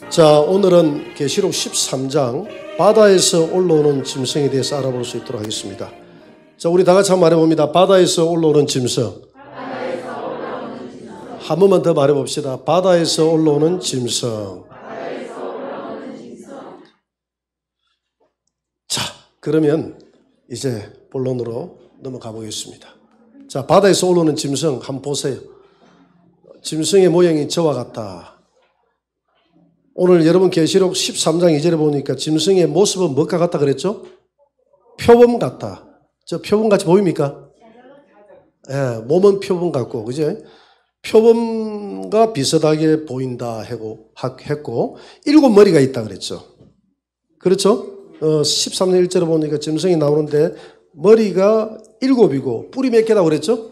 자, 오늘은 계시록 13장 바다에서 올라오는 짐승에 대해서 알아볼 수 있도록 하겠습니다. 자, 우리 다 같이 한번 말해봅니다. 바다에서 올라오는 짐승. 한 번만 더 말해봅시다. 바다에서 올라오는 짐승. 자, 그러면 이제 본론으로 넘어가 보겠습니다. 자, 바다에서 올라오는 짐승 한번 보세요. 짐승의 모양이 저와 같다. 오늘 여러분 계시록 13장 2절에 보니까 짐승의 모습은 뭐가 같다 그랬죠? 표범 같다. 저 표범같이 보입니까? 예, 몸은 표범 같고, 그죠? 표범과 비슷하게 보인다 했고, 7머리가 있다 그랬죠. 그렇죠? 13장 1절에 보니까 짐승이 나오는데 머리가 7이고 뿔이 몇 개라고 그랬죠?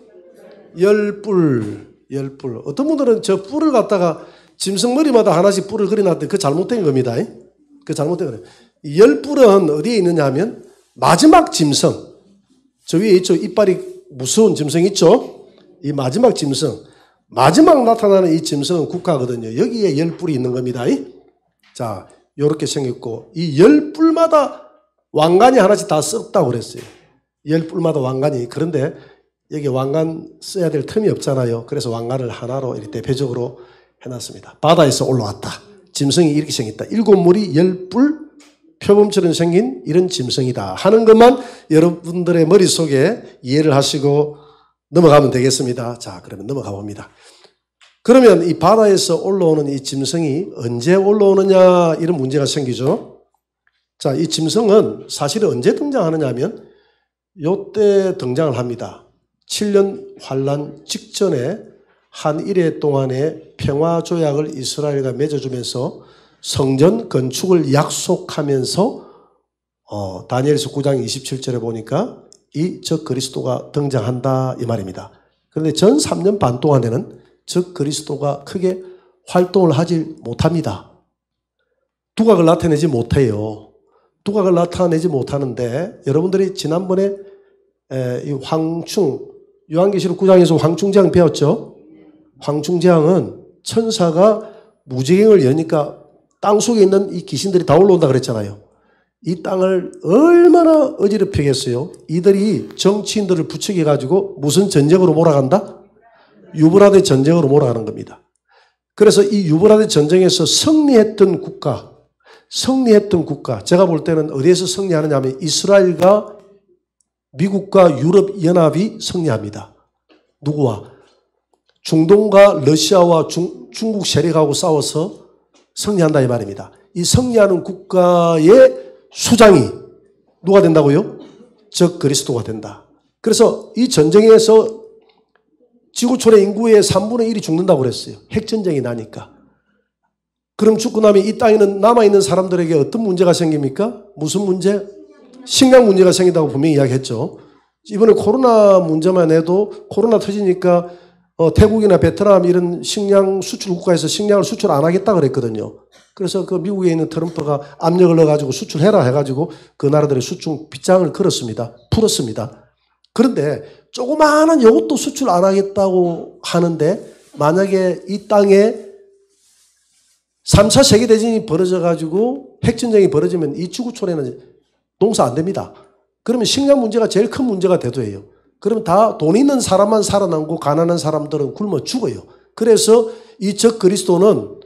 10뿔. 어떤 분들은 저 뿔을 갖다가 짐승 머리마다 하나씩 뿔을 그려놨는데 그거 잘못된 겁니다. 그 잘못된 거예요. 10뿔은 어디에 있느냐 하면 마지막 짐승. 저 위에 있죠. 이빨이 무서운 짐승 있죠. 이 마지막 짐승. 마지막 나타나는 이 짐승은 국가거든요. 여기에 10뿔이 있는 겁니다. 자, 요렇게 생겼고 이 10뿔마다 왕관이 하나씩 다 썼다고 그랬어요. 10뿔마다 왕관이. 그런데 여기 왕관 써야 될 틈이 없잖아요. 그래서 왕관을 하나로 이렇게 대표적으로 해놨습니다. 바다에서 올라왔다. 짐승이 이렇게 생겼다. 7머리 10뿔 표범처럼 생긴 이런 짐승이다 하는 것만 여러분들의 머릿속에 이해를 하시고 넘어가면 되겠습니다. 자, 그러면 넘어가 봅니다. 그러면 이 바다에서 올라오는 이 짐승이 언제 올라오느냐 이런 문제가 생기죠. 자, 이 짐승은 사실은 언제 등장하느냐 하면 요때 등장을 합니다. 7년 환란 직전에 한 일해 동안의 평화조약을 이스라엘과 맺어주면서 성전 건축을 약속하면서 다니엘서 9장 27절에 보니까 이 적 그리스도가 등장한다 이 말입니다. 그런데 전 3년 반 동안에는 적 그리스도가 크게 활동을 하지 못합니다. 두각을 나타내지 못해요. 두각을 나타내지 못하는데 여러분들이 지난번에 이 황충 요한계시록 9장에서 황충제왕 배웠죠? 황충제왕은 천사가 무지개를 여니까 땅 속에 있는 이 귀신들이 다 올라온다 그랬잖아요. 이 땅을 얼마나 어지럽히겠어요. 이들이 정치인들을 부추겨가지고 무슨 전쟁으로 몰아간다? 유브라데 전쟁으로 몰아가는 겁니다. 그래서 이 유브라데 전쟁에서 승리했던 국가, 제가 볼 때는 어디에서 승리하느냐 하면 이스라엘과 미국과 유럽연합이 승리합니다. 누구와? 중동과 러시아와 중국 세력하고 싸워서 승리한다 이 말입니다. 이 승리하는 국가의 수장이 누가 된다고요? 적 그리스도가 된다. 그래서 이 전쟁에서 지구촌의 인구의 3분의 1이 죽는다고 그랬어요. 핵전쟁이 나니까. 그럼 죽고 나면 이 땅에는 남아있는 사람들에게 어떤 문제가 생깁니까? 무슨 문제? 식량 문제가 생긴다고 분명히 이야기했죠. 이번에 코로나 문제만 해도 코로나 터지니까 태국이나 베트남 이런 식량 수출 국가에서 식량을 수출 안 하겠다 그랬거든요. 그래서 그 미국에 있는 트럼프가 압력을 넣어가지고 수출해라 해가지고 그 나라들의 수출 빗장을 풀었습니다. 그런데 조그마한 이것도 수출 안 하겠다고 하는데 만약에 이 땅에 3차 세계대전이 벌어져가지고 핵전쟁이 벌어지면 이 지구촌에는 농사 안 됩니다. 그러면 식량 문제가 제일 큰 문제가 대두해요. 그러면 다 돈 있는 사람만 살아남고 가난한 사람들은 굶어 죽어요. 그래서 이 적 그리스도는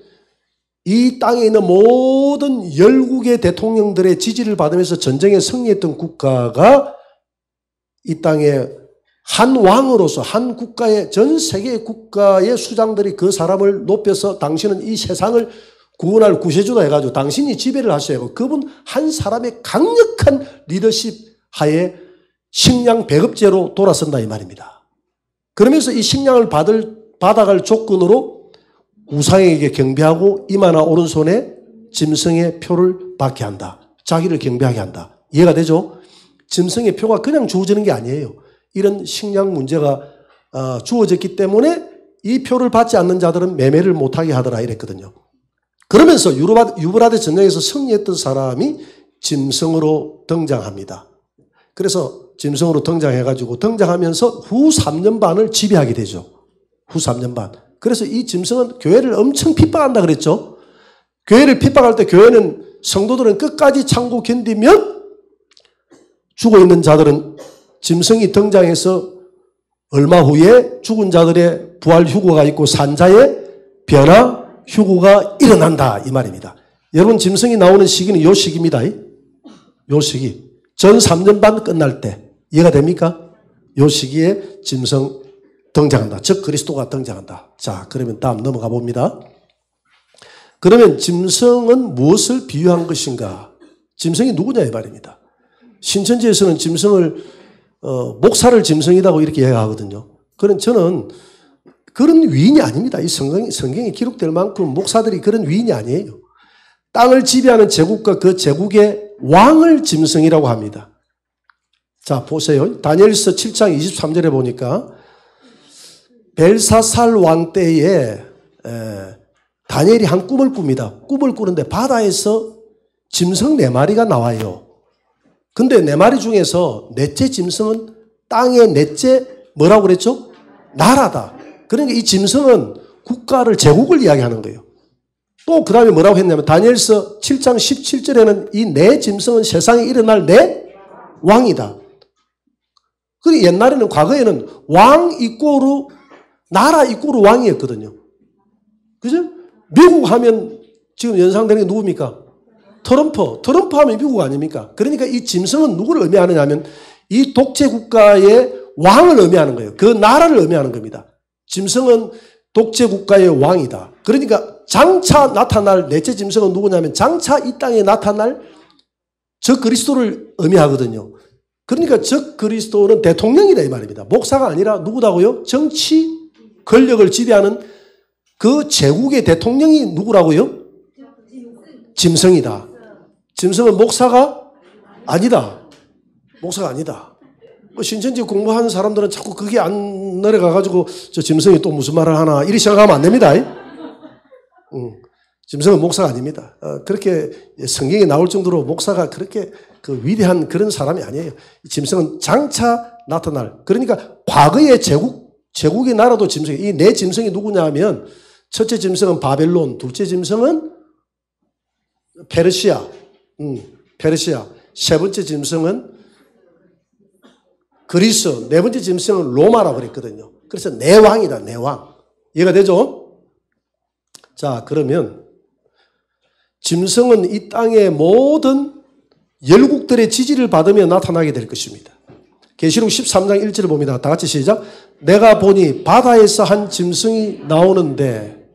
이 땅에 있는 모든 열국의 대통령들의 지지를 받으면서 전쟁에 승리했던 국가가 이 땅에 한 왕으로서 한 국가의 전 세계의 국가의 수장들이 그 사람을 높여서 당신은 이 세상을 구원할 구세주다 해가지고 당신이 지배를 하셔야 하고 그분 한 사람의 강력한 리더십 하에 식량 배급제로 돌아선다 이 말입니다. 그러면서 이 식량을 받아갈 조건으로 우상에게 경배하고 이마나 오른손에 짐승의 표를 받게 한다. 자기를 경배하게 한다. 이해가 되죠? 짐승의 표가 그냥 주어지는 게 아니에요. 이런 식량 문제가 주어졌기 때문에 이 표를 받지 않는 자들은 매매를 못하게 하더라 이랬거든요. 그러면서 유브라데 전쟁에서 승리했던 사람이 짐승으로 등장합니다. 그래서 짐승으로 등장해가지고 등장하면서 후 3년 반을 지배하게 되죠. 후 3년 반. 그래서 이 짐승은 교회를 엄청 핍박한다 그랬죠. 교회를 핍박할 때 교회는 성도들은 끝까지 참고 견디면 죽어있는 자들은 짐승이 등장해서 얼마 후에 죽은 자들의 부활 휴거가 있고 산자의 변화 휴거가 일어난다 이 말입니다. 여러분 짐승이 나오는 시기는 요 시기입니다. 요 시기. 전 3년 반 끝날 때 이해가 됩니까? 요 시기에 짐승 등장한다. 즉 그리스도가 등장한다. 자, 그러면 다음 넘어가 봅니다. 그러면 짐승은 무엇을 비유한 것인가? 짐승이 누구냐 이 말입니다. 신천지에서는 짐승을 목사를 짐승이라고 이렇게 이야기하거든요. 그런 저는 그런 위인이 아닙니다. 이 성경에 기록될 만큼 목사들이 그런 위인이 아니에요. 땅을 지배하는 제국과 그 제국의 왕을 짐승이라고 합니다. 자, 보세요. 다니엘서 7장 23절에 보니까 벨사살 왕 때에 다니엘이 한 꿈을 꿉니다. 꿈을 꾸는데 바다에서 짐승 4마리가 나와요. 근데 4마리 중에서 넷째 짐승은 땅의 넷째 뭐라고 그랬죠? 나라다. 그러니까 이 짐승은 국가를 제국을 이야기하는 거예요. 또 그 다음에 뭐라고 했냐면 다니엘서 7장 17절에는 이 네 짐승은 세상에 일어날 네 왕이다. 그리고 옛날에는 과거에는 왕 이꼬르 나라 이꼬르 왕이었거든요. 그죠? 미국 하면 지금 연상되는 게 누굽니까? 트럼프 하면 미국 아닙니까? 그러니까 이 짐승은 누구를 의미하느냐 하면 이 독재 국가의 왕을 의미하는 거예요. 그 나라를 의미하는 겁니다. 짐승은 독재 국가의 왕이다. 그러니까 장차 나타날 넷째 짐승은 누구냐면 장차 이 땅에 나타날 적 그리스도를 의미하거든요. 그러니까 적 그리스도는 대통령이다 이 말입니다. 목사가 아니라 누구다고요? 정치 권력을 지배하는 그 제국의 대통령이 누구라고요? 짐승이다. 짐승은 목사가 아니다. 목사가 아니다. 신천지 공부하는 사람들은 자꾸 그게 안 내려가가지고 저 짐승이 또 무슨 말을 하나 이리 생각하면 안 됩니다. 짐승은 목사가 아닙니다. 그렇게 성경에 나올 정도로 목사가 그렇게 그 위대한 그런 사람이 아니에요. 짐승은 장차 나타날. 그러니까 과거의 제국의 나라도 짐승이 이 네 짐승이 누구냐 하면 첫째 짐승은 바벨론, 둘째 짐승은 페르시아, 세 번째 짐승은 그리스, 네 번째 짐승은 로마라고 그랬거든요. 그래서 네 왕이다, 네 왕. 이해가 되죠? 자, 그러면 짐승은 이 땅의 모든 열국들의 지지를 받으며 나타나게 될 것입니다. 계시록 13장 1절을 봅니다. 다 같이 시작. 내가 보니 바다에서 한 짐승이 나오는데,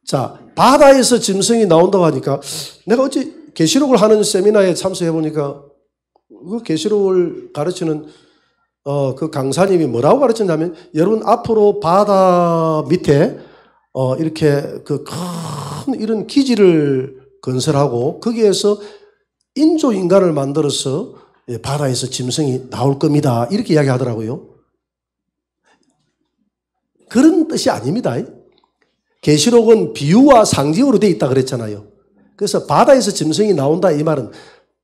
자, 바다에서 짐승이 나온다고 하니까 내가 어제 계시록을 하는 세미나에 참석해 보니까 그 계시록을 가르치는 그 강사님이 뭐라고 가르쳤냐면 여러분 앞으로 바다 밑에 이렇게 그 큰 이런 기지를 건설하고 거기에서 인조인간을 만들어서 바다에서 짐승이 나올 겁니다. 이렇게 이야기하더라고요. 그런 뜻이 아닙니다. 계시록은 비유와 상징으로 되어 있다 그랬잖아요. 그래서 바다에서 짐승이 나온다 이 말은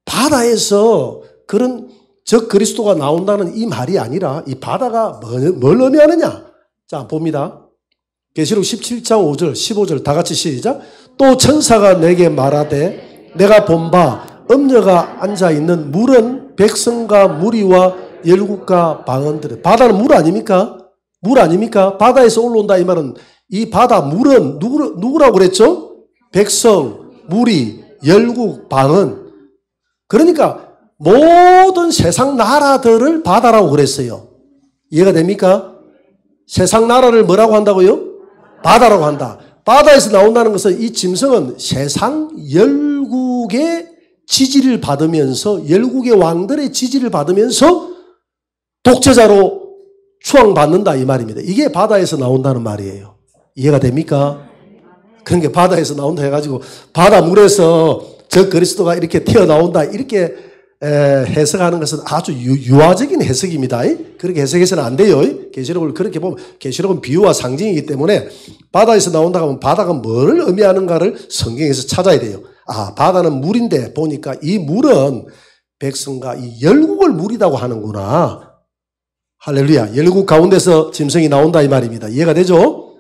바다에서 그런 적 그리스도가 나온다는 이 말이 아니라 이 바다가 뭘 의미하느냐. 자, 봅니다. 계시록 17장 5절 15절 다 같이 시작. 또 천사가 내게 말하되 내가 본 바 음녀가 앉아있는 물은 백성과 무리와 열국과 방언들. 바다는 물 아닙니까? 물 아닙니까? 바다에서 올라온다 이 말은 이 바다 물은 누구라고 그랬죠? 백성, 무리, 열국, 방언. 그러니까 모든 세상 나라들을 바다라고 그랬어요. 이해가 됩니까? 세상 나라를 뭐라고 한다고요? 바다라고 한다. 바다에서 나온다는 것은 이 짐승은 세상 열국의 지지를 받으면서 열국의 왕들의 지지를 받으면서 독재자로 추앙받는다 이 말입니다. 이게 바다에서 나온다는 말이에요. 이해가 됩니까? 그러니까 바다에서 나온다 해가지고 바다 물에서 저 그리스도가 이렇게 튀어나온다 이렇게 해석하는 것은 아주 유화적인 해석입니다. 그렇게 해석해서는 안 돼요. 계시록을 그렇게 보면 계시록은 비유와 상징이기 때문에 바다에서 나온다고 하면 바다가 뭘 의미하는가를 성경에서 찾아야 돼요. 아, 바다는 물인데 보니까 이 물은 백성과 이 열국을 물이라고 하는구나. 할렐루야. 열국 가운데서 짐승이 나온다 이 말입니다. 이해가 되죠?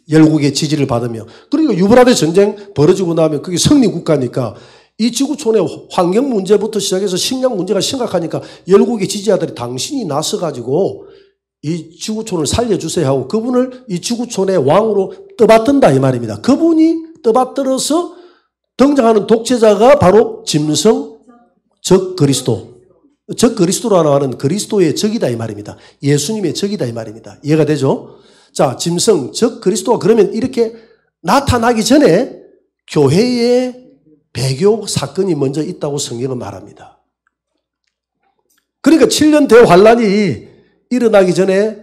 열국의 지지를 받으며. 그러니까 유브라데 전쟁 벌어지고 나면 그게 성리국가니까 이 지구촌의 환경 문제부터 시작해서 식량 문제가 심각하니까 열국의 지지자들이 당신이 나서가지고 이 지구촌을 살려주세요 하고 그분을 이 지구촌의 왕으로 떠받든다 이 말입니다. 그분이 떠받들어서 등장하는 독재자가 바로 짐승, 적 그리스도. 적 그리스도라고 하는 그리스도의 적이다 이 말입니다. 예수님의 적이다 이 말입니다. 이해가 되죠? 자, 짐승, 적 그리스도가 그러면 이렇게 나타나기 전에 교회의 배교 사건이 먼저 있다고 성경은 말합니다. 그러니까 7년 대환란이 일어나기 전에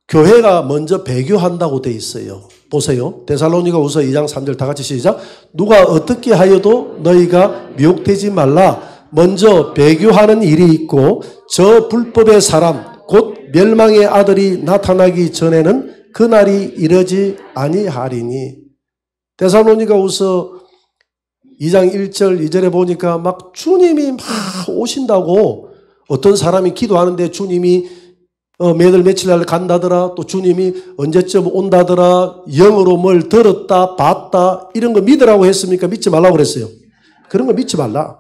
교회가 먼저 배교한다고 돼 있어요. 보세요. 데살로니가후서 2장 3절 다 같이 시작. 누가 어떻게 하여도 너희가 미혹되지 말라. 먼저 배교하는 일이 있고 저 불법의 사람 곧 멸망의 아들이 나타나기 전에는 그날이 이르지 아니하리니. 데살로니가후서 2장 1절 2절에 보니까 막 주님이 막 오신다고 어떤 사람이 기도하는데 주님이 매달 며칠 날 간다더라. 또 주님이 언제쯤 온다더라. 영어로 뭘 들었다 봤다 이런 거 믿으라고 했습니까? 믿지 말라고 그랬어요. 그런 거 믿지 말라.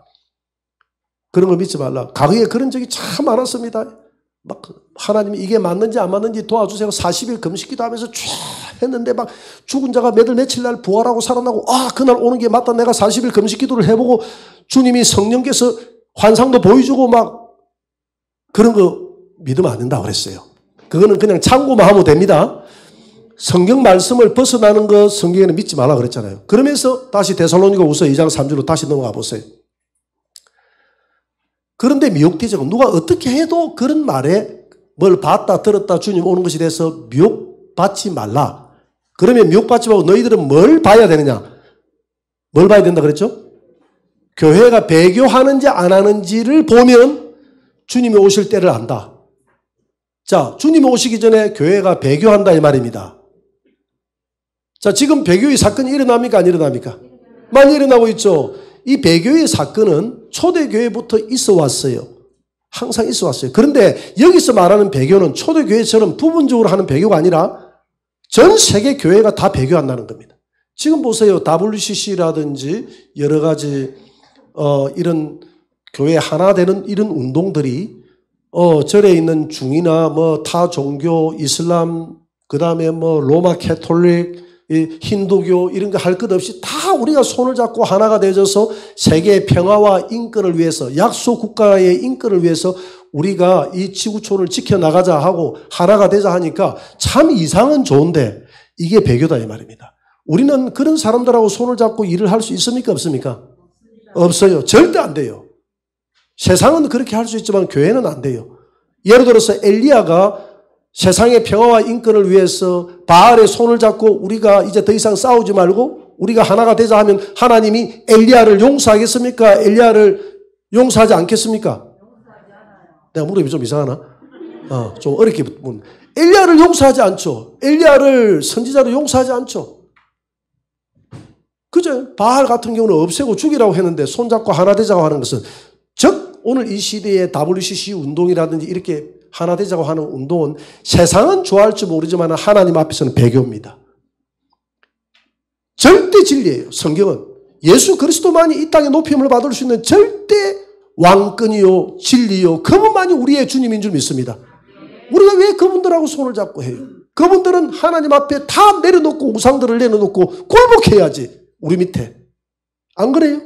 그런 거 믿지 말라. 과거에 그런 적이 참 많았습니다. 막 하나님이 이게 맞는지 안 맞는지 도와주세요. 40일 금식기도 하면서 쫙 했는데 막 죽은 자가 매달 며칠 날 부활하고 살아나고 그날 오는 게 맞다. 내가 40일 금식기도를 해보고 주님이 성령께서 환상도 보여주고 막 그런 거 믿으면 안 된다고 그랬어요. 그거는 그냥 참고만 하면 됩니다. 성경 말씀을 벗어나는 거 성경에는 믿지 말라 그랬잖아요. 그러면서 다시 데살로니가후서 2장 3절로 다시 넘어가 보세요. 그런데 미혹되죠. 누가 어떻게 해도 그런 말에 뭘 봤다 들었다 주님 오는 것에 대해서 미혹받지 말라. 그러면 미혹받지 말고 너희들은 뭘 봐야 되느냐? 뭘 봐야 된다 그랬죠? 교회가 배교하는지 안 하는지를 보면 주님이 오실 때를 안다. 자, 주님이 오시기 전에 교회가 배교한다 이 말입니다. 자, 지금 배교의 사건이 일어납니까? 안 일어납니까? 많이 일어나고 있죠. 이 배교의 사건은 초대교회부터 있어 왔어요. 항상 있어 왔어요. 그런데 여기서 말하는 배교는 초대교회처럼 부분적으로 하는 배교가 아니라 전 세계 교회가 다 배교한다는 겁니다. 지금 보세요. WCC라든지 여러 가지 이런 교회 하나 되는 이런 운동들이 절에 있는 중이나 뭐 타 종교, 이슬람, 그 다음에 뭐 로마 캐톨릭, 힌두교 이런 거 할 것 없이 다 우리가 손을 잡고 하나가 되어서 세계의 평화와 인권을 위해서 약소 국가의 인권을 위해서 우리가 이 지구촌을 지켜나가자 하고 하나가 되자 하니까 참 이상은 좋은데 이게 배교다 이 말입니다. 우리는 그런 사람들하고 손을 잡고 일을 할 수 있습니까? 없습니까? 없어요. 절대 안 돼요. 세상은 그렇게 할 수 있지만 교회는 안 돼요. 예를 들어서 엘리야가 세상의 평화와 인권을 위해서 바알의 손을 잡고 우리가 이제 더 이상 싸우지 말고 우리가 하나가 되자 하면 하나님이 엘리야를 용서하겠습니까? 엘리야를 용서하지 않겠습니까? 내가 물음이 좀 이상하나? 좀 어렵게 묻는. 엘리야를 용서하지 않죠. 엘리야를 선지자로 용서하지 않죠. 그죠? 바알 같은 경우는 없애고 죽이라고 했는데 손잡고 하나 되자고 하는 것은 즉 오늘 이 시대의 WCC 운동이라든지 이렇게 하나 되자고 하는 운동은 세상은 좋아할지 모르지만 하나님 앞에서는 배교입니다. 절대 진리예요. 성경은 예수 그리스도만이 이 땅에 높임을 받을 수 있는 절대 왕권이요 진리요 그분만이 우리의 주님인 줄 믿습니다. 우리가 왜 그분들하고 손을 잡고 해요? 그분들은 하나님 앞에 다 내려놓고 우상들을 내려놓고 굴복해야지 우리 밑에. 안 그래요?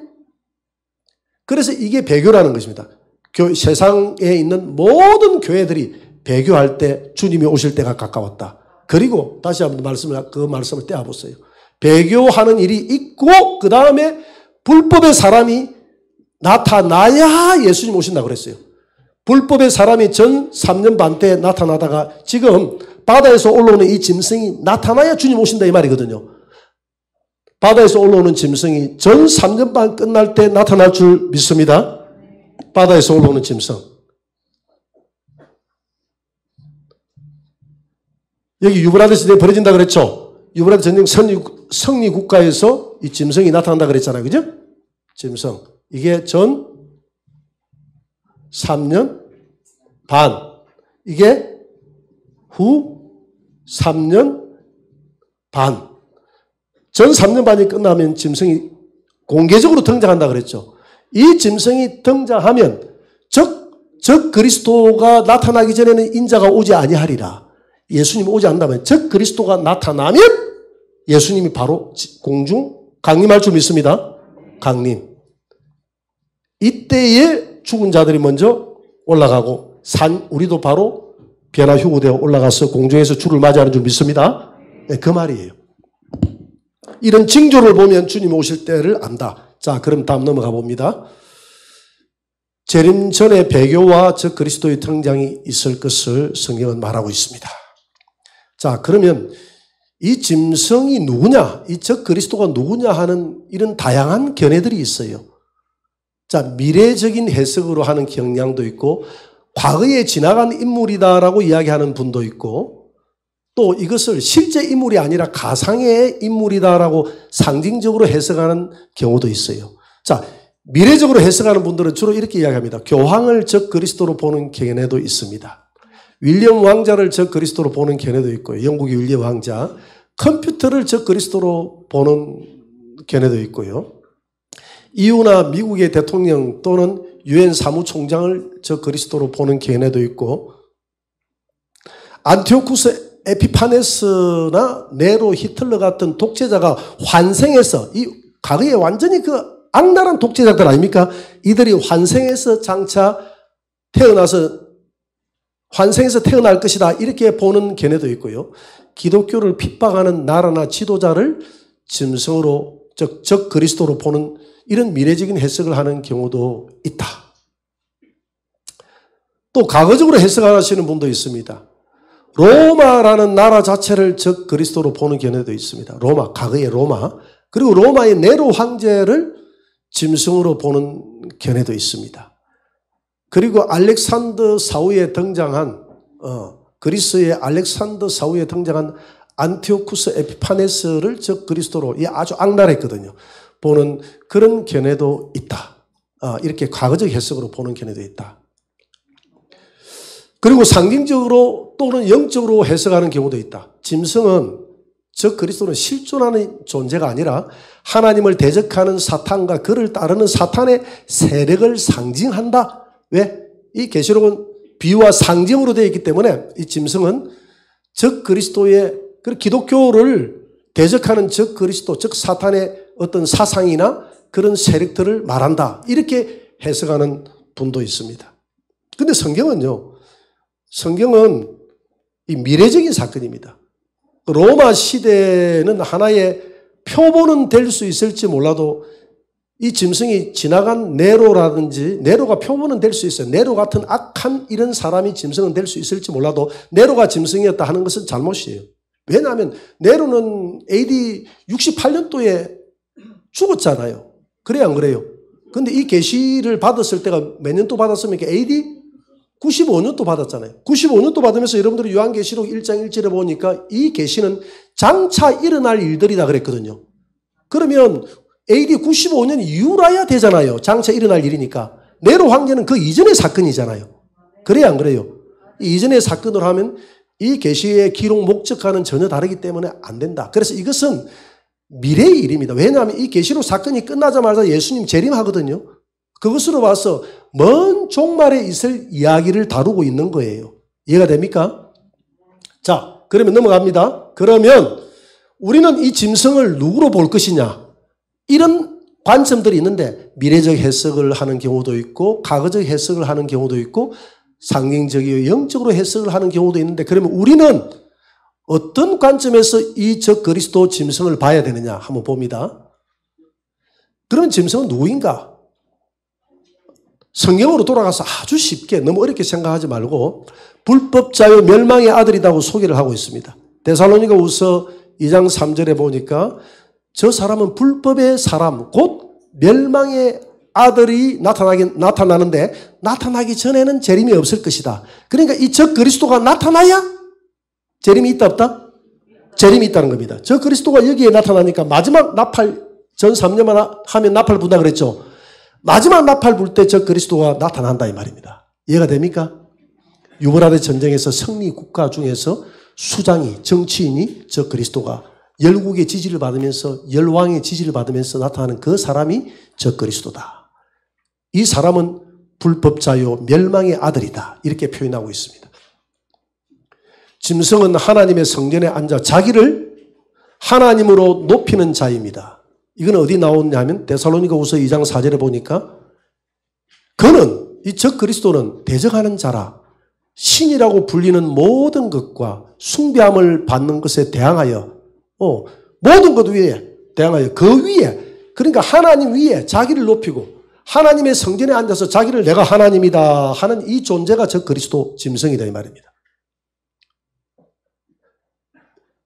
그래서 이게 배교라는 것입니다. 세상에 있는 모든 교회들이 배교할 때 주님이 오실 때가 가까웠다. 그리고 다시 한번 그 말씀을 떼어보세요. 배교하는 일이 있고 그 다음에 불법의 사람이 나타나야 예수님 오신다고 그랬어요. 불법의 사람이 전 3년 반 때 나타나다가 지금 바다에서 올라오는 이 짐승이 나타나야 주님 오신다 이 말이거든요. 바다에서 올라오는 짐승이 전 3년 반 끝날 때 나타날 줄 믿습니다. 바다에서 올라오는 짐승. 여기 유브라데 전쟁이 벌어진다 그랬죠? 유브라데 전쟁 성리 국가에서 이 짐승이 나타난다 그랬잖아요. 그죠? 짐승. 이게 전 3년 반. 이게 후 3년 반. 전 3년 반이 끝나면 짐승이 공개적으로 등장한다 그랬죠. 이 짐승이 등장하면 적 그리스도가 나타나기 전에는 인자가 오지 아니하리라. 예수님이 오지 않는다면 적 그리스도가 나타나면 예수님이 바로 공중 강림할 줄 믿습니다. 강림. 이때에 죽은 자들이 먼저 올라가고 우리도 바로 변화휴구되어 올라가서 공중에서 주를 맞이하는 줄 믿습니다. 네, 그 말이에요. 이런 징조를 보면 주님 오실 때를 안다. 자, 그럼 다음 넘어가 봅니다. 재림 전에 배교와 적 그리스도의 등장이 있을 것을 성경은 말하고 있습니다. 자, 그러면 이 짐승이 누구냐, 이 적 그리스도가 누구냐 하는 이런 다양한 견해들이 있어요. 자, 미래적인 해석으로 하는 경향도 있고, 과거에 지나간 인물이다라고 이야기하는 분도 있고, 또 이것을 실제 인물이 아니라 가상의 인물이다라고 상징적으로 해석하는 경우도 있어요. 자, 미래적으로 해석하는 분들은 주로 이렇게 이야기합니다. 교황을 적 그리스도로 보는 견해도 있습니다. 윌리엄 왕자를 적 그리스도로 보는 견해도 있고요. 영국의 윌리엄 왕자. 컴퓨터를 적 그리스도로 보는 견해도 있고요. 이후나 미국의 대통령 또는 유엔 사무총장을 적 그리스도로 보는 견해도 있고, 안티오쿠스 에피파네스나 네로, 히틀러 같은 독재자가 환생해서, 이 과거에 완전히 그 악랄한 독재자들 아닙니까? 이들이 환생해서 장차 환생해서 태어날 것이다. 이렇게 보는 견해도 있고요. 기독교를 핍박하는 나라나 지도자를 짐승으로, 적 그리스도로 보는 이런 미래적인 해석을 하는 경우도 있다. 또 과거적으로 해석하시는 분도 있습니다. 로마라는 나라 자체를 적 그리스도로 보는 견해도 있습니다. 로마, 과거의 로마. 그리고 로마의 네로 황제를 짐승으로 보는 견해도 있습니다. 그리고 알렉산더 사후에 등장한 그리스의 알렉산더 사후에 등장한 안티오쿠스 에피파네스를 적 그리스도로, 아주 악랄했거든요, 보는 그런 견해도 있다. 이렇게 과거적 해석으로 보는 견해도 있다. 그리고 상징적으로 또는 영적으로 해석하는 경우도 있다. 짐승은, 적 그리스도는 실존하는 존재가 아니라 하나님을 대적하는 사탄과 그를 따르는 사탄의 세력을 상징한다. 왜? 이 계시록은 비유와 상징으로 되어 있기 때문에 이 짐승은 적 그리스도의, 기독교를 대적하는 적 그리스도, 즉 사탄의 어떤 사상이나 그런 세력들을 말한다. 이렇게 해석하는 분도 있습니다. 근데 성경은 이 미래적인 사건입니다. 로마 시대는 하나의 표본은 될 수 있을지 몰라도 이 짐승이 지나간 네로가 표본은 될 수 있어요. 네로 같은 악한 이런 사람이 짐승은 될 수 있을지 몰라도 네로가 짐승이었다 하는 것은 잘못이에요. 왜냐하면 네로는 AD 68년도에 죽었잖아요. 그래요, 안 그래요? 근데 이 계시를 받았을 때가 몇 년도 받았습니까? AD 95년도 받았잖아요. 95년도 받으면서 여러분들이 요한계시록 1장 1절에 보니까 이 계시는 장차 일어날 일들이다 그랬거든요. 그러면 AD 95년 이후라야 되잖아요. 장차 일어날 일이니까. 네로 황제는 그 이전의 사건이잖아요. 그래야 안 그래요? 이 이전의 사건으로 하면 이 계시의 기록 목적과는 전혀 다르기 때문에 안 된다. 그래서 이것은 미래의 일입니다. 왜냐하면 이 계시록 사건이 끝나자마자 예수님 재림하거든요. 그것으로 봐서 먼 종말에 있을 이야기를 다루고 있는 거예요. 이해가 됩니까? 자, 그러면 넘어갑니다. 그러면 우리는 이 짐승을 누구로 볼 것이냐? 이런 관점들이 있는데 미래적 해석을 하는 경우도 있고 과거적 해석을 하는 경우도 있고 상징적이고 영적으로 해석을 하는 경우도 있는데, 그러면 우리는 어떤 관점에서 이 적 그리스도 짐승을 봐야 되느냐 한번 봅니다. 그런 짐승은 누구인가? 성경으로 돌아가서 아주 쉽게, 너무 어렵게 생각하지 말고 불법자요 멸망의 아들이라고 소개를 하고 있습니다. 데살로니가후서 2장 3절에 보니까 저 사람은 불법의 사람, 곧 멸망의 아들이 나타나는데 나타나기 전에는 재림이 없을 것이다. 그러니까 이 적 그리스도가 나타나야 재림이 있다 없다? 재림이 있다는 겁니다. 적 그리스도가 여기에 나타나니까 마지막 나팔, 전 3년만 하면 나팔 분다 그랬죠. 마지막 나팔 불 때 적 그리스도가 나타난다 이 말입니다. 이해가 됩니까? 유브라데 전쟁에서 승리 국가 중에서 수장이, 정치인이 저 그리스도가 열국의 지지를 받으면서 열왕의 지지를 받으면서 나타나는 그 사람이 저 그리스도다. 이 사람은 불법자요 멸망의 아들이다. 이렇게 표현하고 있습니다. 짐승은 하나님의 성전에 앉아 자기를 하나님으로 높이는 자입니다. 이건 어디 나오냐면 데살로니가후서 2장 4절에 보니까 그는 이 적 그리스도는 대적하는 자라 신이라고 불리는 모든 것과 숭배함을 받는 것에 대항하여 모든 것 위에 대항하여 그 위에 그러니까 하나님 위에 자기를 높이고 하나님의 성전에 앉아서 자기를 내가 하나님이다 하는 이 존재가 적 그리스도 짐승이다 이 말입니다.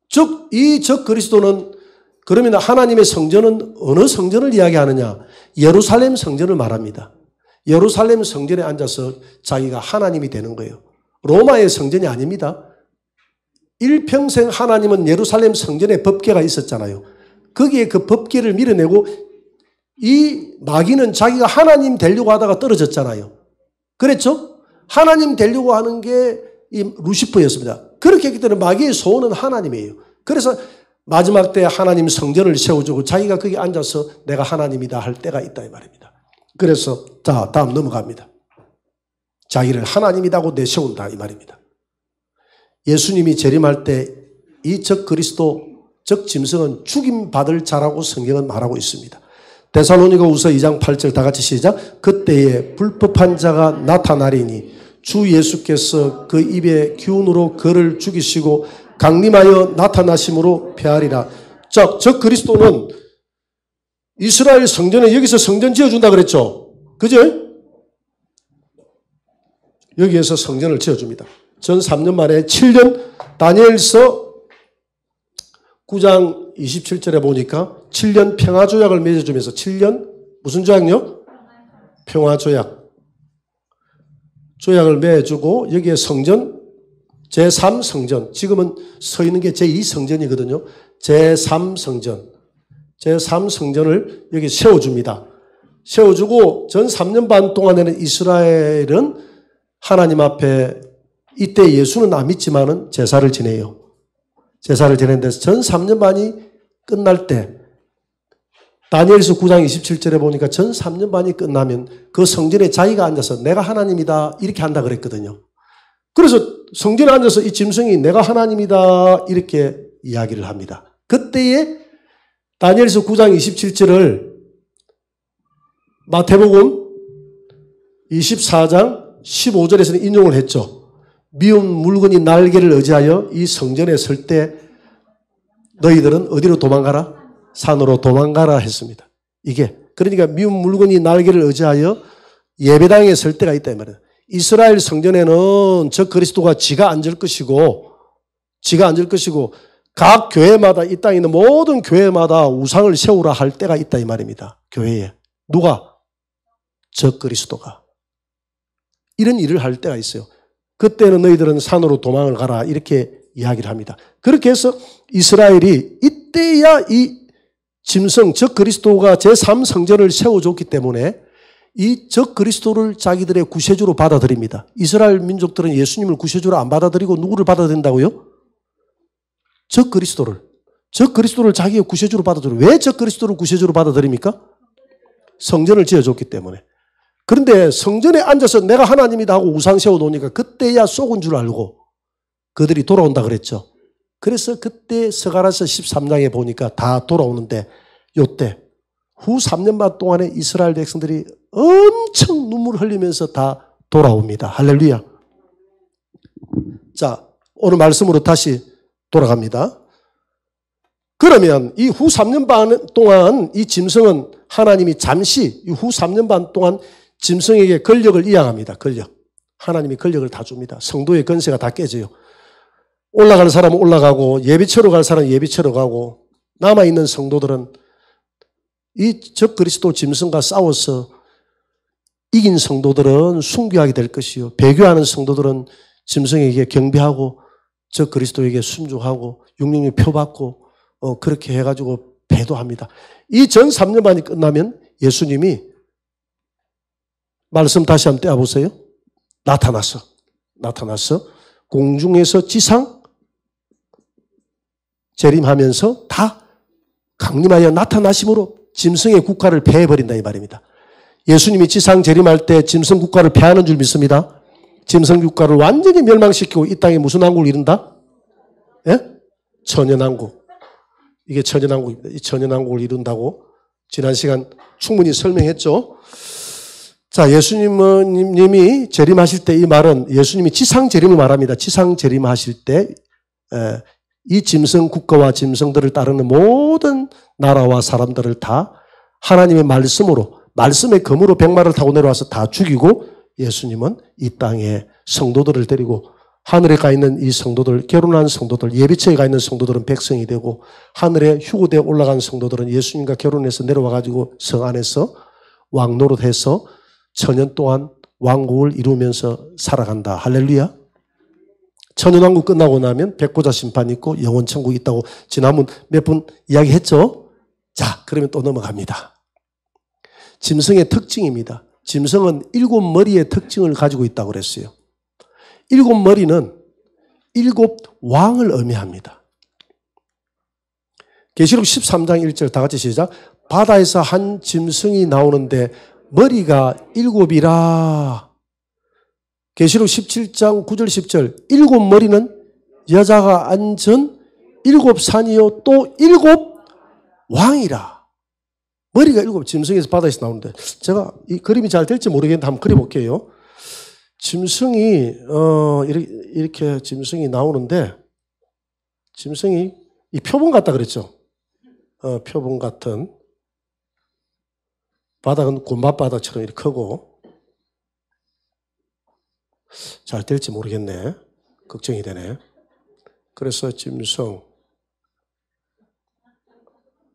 즉 이 적 그리스도는 그러면 하나님의 성전은 어느 성전을 이야기하느냐? 예루살렘 성전을 말합니다. 예루살렘 성전에 앉아서 자기가 하나님이 되는 거예요. 로마의 성전이 아닙니다. 일평생 하나님은 예루살렘 성전에 법궤가 있었잖아요. 거기에 그 법궤를 밀어내고 이 마귀는 자기가 하나님 되려고 하다가 떨어졌잖아요. 그랬죠? 하나님 되려고 하는 게 이 루시퍼였습니다. 그렇게 했기 때문에 마귀의 소원은 하나님이에요. 그래서 마지막 때 하나님 성전을 세워주고 자기가 거기 앉아서 내가 하나님이다 할 때가 있다 이 말입니다. 그래서 자 다음 넘어갑니다. 자기를 하나님이라고 내세운다 이 말입니다. 예수님이 재림할 때 이 적 그리스도 적 짐승은 죽임받을 자라고 성경은 말하고 있습니다. 데살로니가후서 2장 8절 다 같이 시작. 그때에 불법한 자가 나타나리니 주 예수께서 그 입의 기운으로 그를 죽이시고 강림하여 나타나심으로 패하리라. 자, 적 그리스도는 이스라엘 성전에 여기서 성전 지어준다 그랬죠. 그죠? 여기에서 성전을 지어줍니다. 전 3년 만에 7년 다니엘서 9장 27절에 보니까 7년 평화조약을 맺어주면서 7년 무슨 조약요? 평화조약. 조약을 맺어주고 여기에 성전 제3성전 지금은 서 있는 게 제2성전이거든요. 제3성전 제3성전을 여기 세워줍니다. 세워주고 전 3년 반 동안에는 이스라엘은 하나님 앞에 이때 예수는 안 믿지만은 제사를 지내요. 제사를 지내는데 전 3년 반이 끝날 때 다니엘서 9장 27절에 보니까 전 3년 반이 끝나면 그 성전에 자기가 앉아서 내가 하나님이다 이렇게 한다 그랬거든요. 그래서 성전에 앉아서 이 짐승이 내가 하나님이다 이렇게 이야기를 합니다. 그때에 다니엘서 9장 27절을 마태복음 24장 15절에서는 인용을 했죠. 미운 물건이 날개를 의지하여 이 성전에 설 때 너희들은 어디로 도망가라? 산으로 도망가라 했습니다. 이게 그러니까 미운 물건이 날개를 의지하여 예배당에 설 때가 있다 이 말이에요. 이스라엘 성전에는 저 그리스도가 지가 앉을 것이고 각 교회마다 이 땅에 있는 모든 교회마다 우상을 세우라 할 때가 있다 이 말입니다. 교회에. 누가? 저 그리스도가. 이런 일을 할 때가 있어요. 그때는 너희들은 산으로 도망을 가라 이렇게 이야기를 합니다. 그렇게 해서 이스라엘이 이때야 이 짐승 적 그리스도가 제3성전을 세워줬기 때문에 이 적 그리스도를 자기들의 구세주로 받아들입니다. 이스라엘 민족들은 예수님을 구세주로 안 받아들이고 누구를 받아들인다고요? 적 그리스도를. 적 그리스도를 자기의 구세주로 받아들여요. 왜 적 그리스도를 구세주로 받아들입니까? 성전을 지어줬기 때문에. 그런데 성전에 앉아서 내가 하나님이다 하고 우상 세워놓으니까 그때야 속은 줄 알고 그들이 돌아온다 그랬죠. 그래서 그때 스가랴서 13장에 보니까 다 돌아오는데 요때 후 3년 반 동안에 이스라엘 백성들이 엄청 눈물을 흘리면서 다 돌아옵니다. 할렐루야. 자, 오늘 말씀으로 다시 돌아갑니다. 그러면 이 후 3년 반 동안 이 짐승은 하나님이 잠시 이 후 3년 반 동안 짐승에게 권력을 이양합니다. 권력. 하나님이 권력을 다 줍니다. 성도의 권세가 다 깨져요. 올라갈 사람은 올라가고 예비처로 갈 사람은 예비처로 가고 남아있는 성도들은 이 적 그리스도 짐승과 싸워서 이긴 성도들은 순교하게 될 것이요. 배교하는 성도들은 짐승에게 경배하고 적 그리스도에게 순종하고 육령의 표받고 그렇게 해가지고 배도합니다. 이 전 3년 반이 끝나면 예수님이 말씀 다시 한번 떼어보세요. 나타났어. 나타나서 공중에서 지상 재림하면서 다 강림하여 나타나심으로 짐승의 국가를 패해버린다 이 말입니다. 예수님이 지상 재림할 때 짐승 국가를 패하는 줄 믿습니다. 짐승 국가를 완전히 멸망시키고 이 땅에 무슨 왕국을 이룬다? 예? 천연왕국. 이게 천연왕국입니다. 이 천연왕국을 이룬다고 지난 시간 충분히 설명했죠. 자, 예수님이 재림하실 때 이 말은 예수님이 지상 재림을 말합니다. 지상 재림하실 때 이 짐승 국가와 짐승들을 따르는 모든 나라와 사람들을 다 하나님의 말씀으로 말씀의 검으로 백마를 타고 내려와서 다 죽이고 예수님은 이 땅에 성도들을 데리고 하늘에 가 있는 이 성도들, 결혼한 성도들, 예비처에 가 있는 성도들은 백성이 되고 하늘에 휴고되어 올라간 성도들은 예수님과 결혼해서 내려와가지고 성 안에서 왕 노릇해서 천년 동안 왕국을 이루면서 살아간다. 할렐루야. 천연왕국 끝나고 나면 백보자 심판이 있고 영원천국이 있다고 지난번 몇 번 이야기했죠. 자, 그러면 또 넘어갑니다. 짐승의 특징입니다. 짐승은 7머리의 특징을 가지고 있다고 그랬어요. 7머리는 7왕을 의미합니다. 계시록 13장 1절 다 같이 시작. 바다에서 한 짐승이 나오는데 머리가 7이라. 계시록 17장 9절 10절 7머리는 여자가 앉은 7산이요 또 7왕이라. 머리가 7 짐승에서 바다에서 나오는데 제가 이 그림이 잘 될지 모르겠는데 한번 그려볼게요. 짐승이 이렇게 짐승이 나오는데 짐승이 이 표범 같다 그랬죠. 표범 같은 바닥은 곰밥바닥처럼 이렇게 크고 잘 될지 모르겠네. 걱정이 되네. 그래서 짐승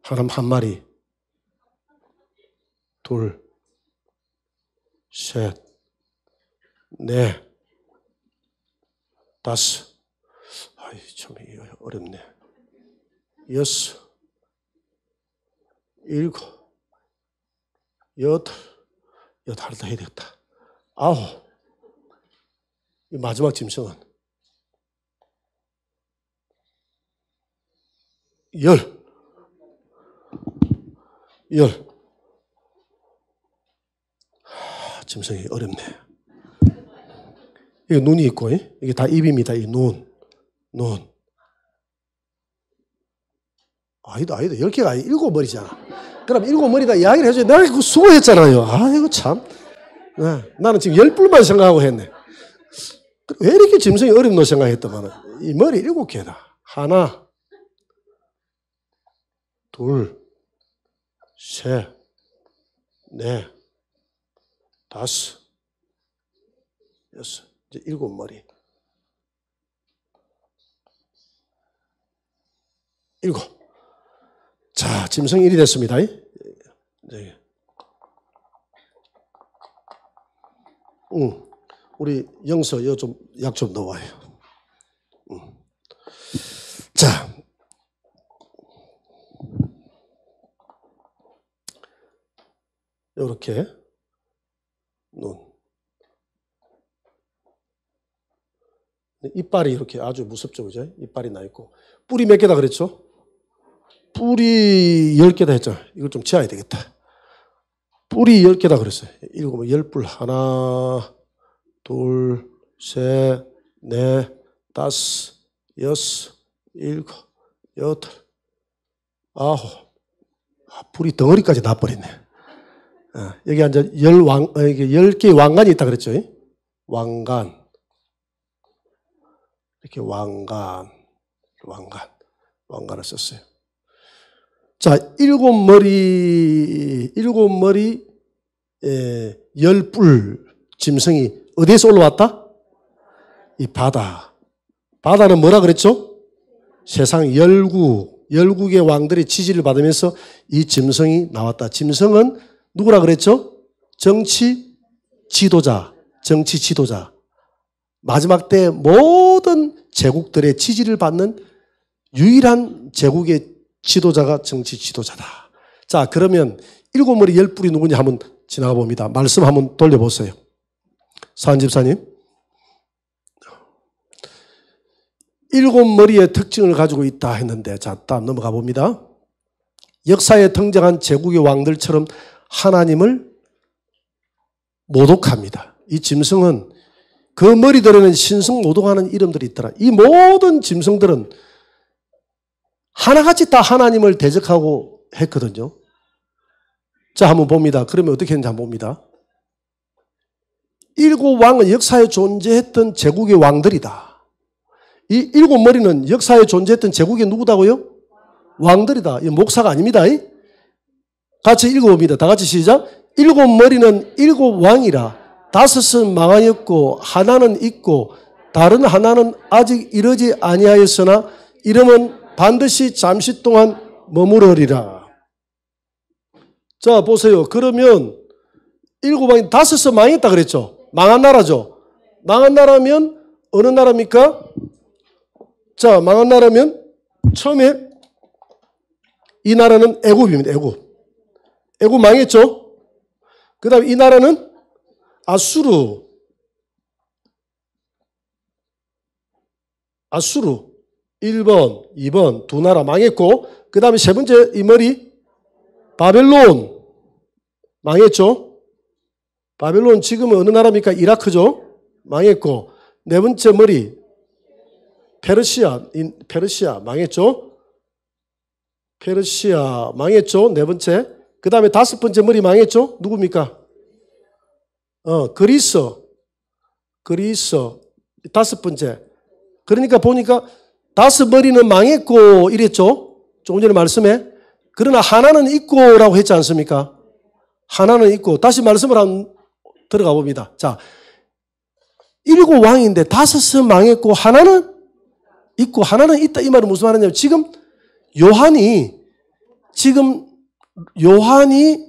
한 마리, 둘, 셋, 넷, 다섯. 아이 참 어렵네. 여섯, 일곱, 여덟 하나 해야 되겠다. 아홉. 이 마지막 짐승은 열. 짐승이 어렵네. 이게 눈이 있고, 이게 다 입입니다. 이 눈. 아니다. 10개가 7머리잖아. 그럼 7머리다 이야기를 해줘야 내가 그 수고했잖아요. 아이고, 참. 네, 나는 지금 10뿔만 생각하고 했네. 왜 이렇게 짐승이 어렵노 생각했더만 이 머리 7개다. 하나, 둘, 셋, 넷, 다섯, 여섯, 이제 7머리. 7. 자, 짐승 1이 됐습니다. 네. 우리 영서 이거 좀 약 좀 넣어와요. 자, 이렇게 눈, 이빨이 이렇게 아주 무섭죠, 그죠? 이빨이 나 있고 뿔이 몇 개다 그랬죠? 뿔이 10개다 했잖아. 이걸 좀 지어야 되겠다. 뿔이 10개다 그랬어요. 10뿔 하나, 둘, 셋, 넷, 다섯, 여섯, 일곱, 여덟, 아홉. 뿔이 덩어리까지 나버리네. 여기 앉아 10개의 왕관이 있다 그랬죠? 왕관을 썼어요. 자, 7머리 10뿔 짐승이 어디에서 올라왔다? 이 바다. 바다는 뭐라 그랬죠? 세상 열국의 왕들의 지지를 받으면서 이 짐승이 나왔다. 짐승은 누구라 그랬죠? 정치 지도자. 마지막 때 모든 제국들의 지지를 받는 유일한 제국의 지도자가 정치 지도자다. 자, 그러면 7머리 10뿔이 누구냐 한번 지나가 봅니다. 말씀 한번 돌려보세요. 사은 집사님. 일곱 머리의 특징을 가지고 있다 했는데, 자, 다음 넘어가 봅니다. 역사에 등장한 제국의 왕들처럼 하나님을 모독합니다. 이 짐승은 그 머리들에는 신성모독하는 이름들이 있더라. 이 모든 짐승들은 하나같이 다 하나님을 대적하고 했거든요. 자, 한번 봅니다. 그러면 어떻게 했는지 한번 봅니다. 일곱 왕은 역사에 존재했던 제국의 왕들이다. 이 일곱 머리는 역사에 존재했던 제국의 누구다고요? 왕들이다. 이 목사가 아닙니다. 같이 읽어봅니다. 다 같이 시작. 일곱 머리는 일곱 왕이라. 다섯은 망하였고 하나는 있고 다른 하나는 아직 이르지 아니하였으나 이름은 반드시 잠시 동안 머무르리라. 자, 보세요. 그러면 일곱 왕이 다섯은 망했다 그랬죠. 망한 나라죠. 망한 나라면 어느 나라입니까? 자, 망한 나라면 처음에 이 나라는 애굽입니다. 애굽 망했죠. 그 다음에 이 나라는 아수르 1번, 2번 두 나라 망했고, 그 다음에 세 번째 이 머리 바벨론 망했죠. 바벨론 지금은 어느 나라입니까? 이라크죠. 망했고, 네 번째 머리 페르시아 망했죠. 페르시아 망했죠. 네 번째. 그 다음에 다섯 번째 머리 망했죠. 누굽니까? 그리스 다섯 번째. 그러니까 보니까 다섯 머리는 망했고 이랬죠. 조금 전에 말씀에. 그러나 하나는 있고라고 했지 않습니까? 하나는 있고. 다시 말씀을 한번 들어가 봅니다. 자, 일곱 왕인데 다섯은 망했고 하나는 있고 하나는 있다. 이 말은 무슨 말이냐면 지금 요한이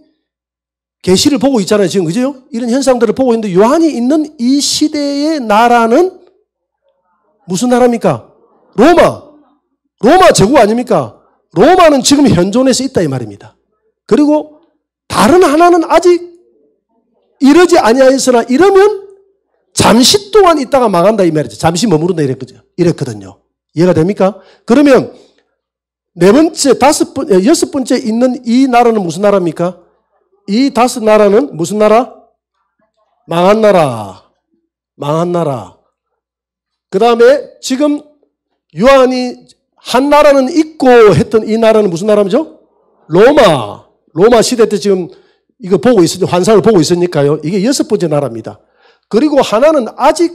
계시를 보고 있잖아요. 지금 그죠? 이런 현상들을 보고 있는데 요한이 있는 이 시대의 나라는 무슨 나라입니까? 로마 제국 아닙니까? 로마는 지금 현존해서 있다 이 말입니다. 그리고 다른 하나는 아직 이러지 아니하였으나 이러면 잠시 동안 있다가 망한다 이 말이죠. 잠시 머무른다 이랬거든요. 이해가 됩니까? 그러면 네 번째, 여섯 번째 있는 이 나라는 무슨 나라입니까? 이 다섯 나라는 무슨 나라? 망한 나라. 그 다음에 지금 요한이 한 나라는 있고 했던 이 나라는 무슨 나라죠? 로마 시대 때 지금 이거 보고 있으니 환상을 보고 있으니까요. 이게 여섯 번째 나라입니다. 그리고 하나는 아직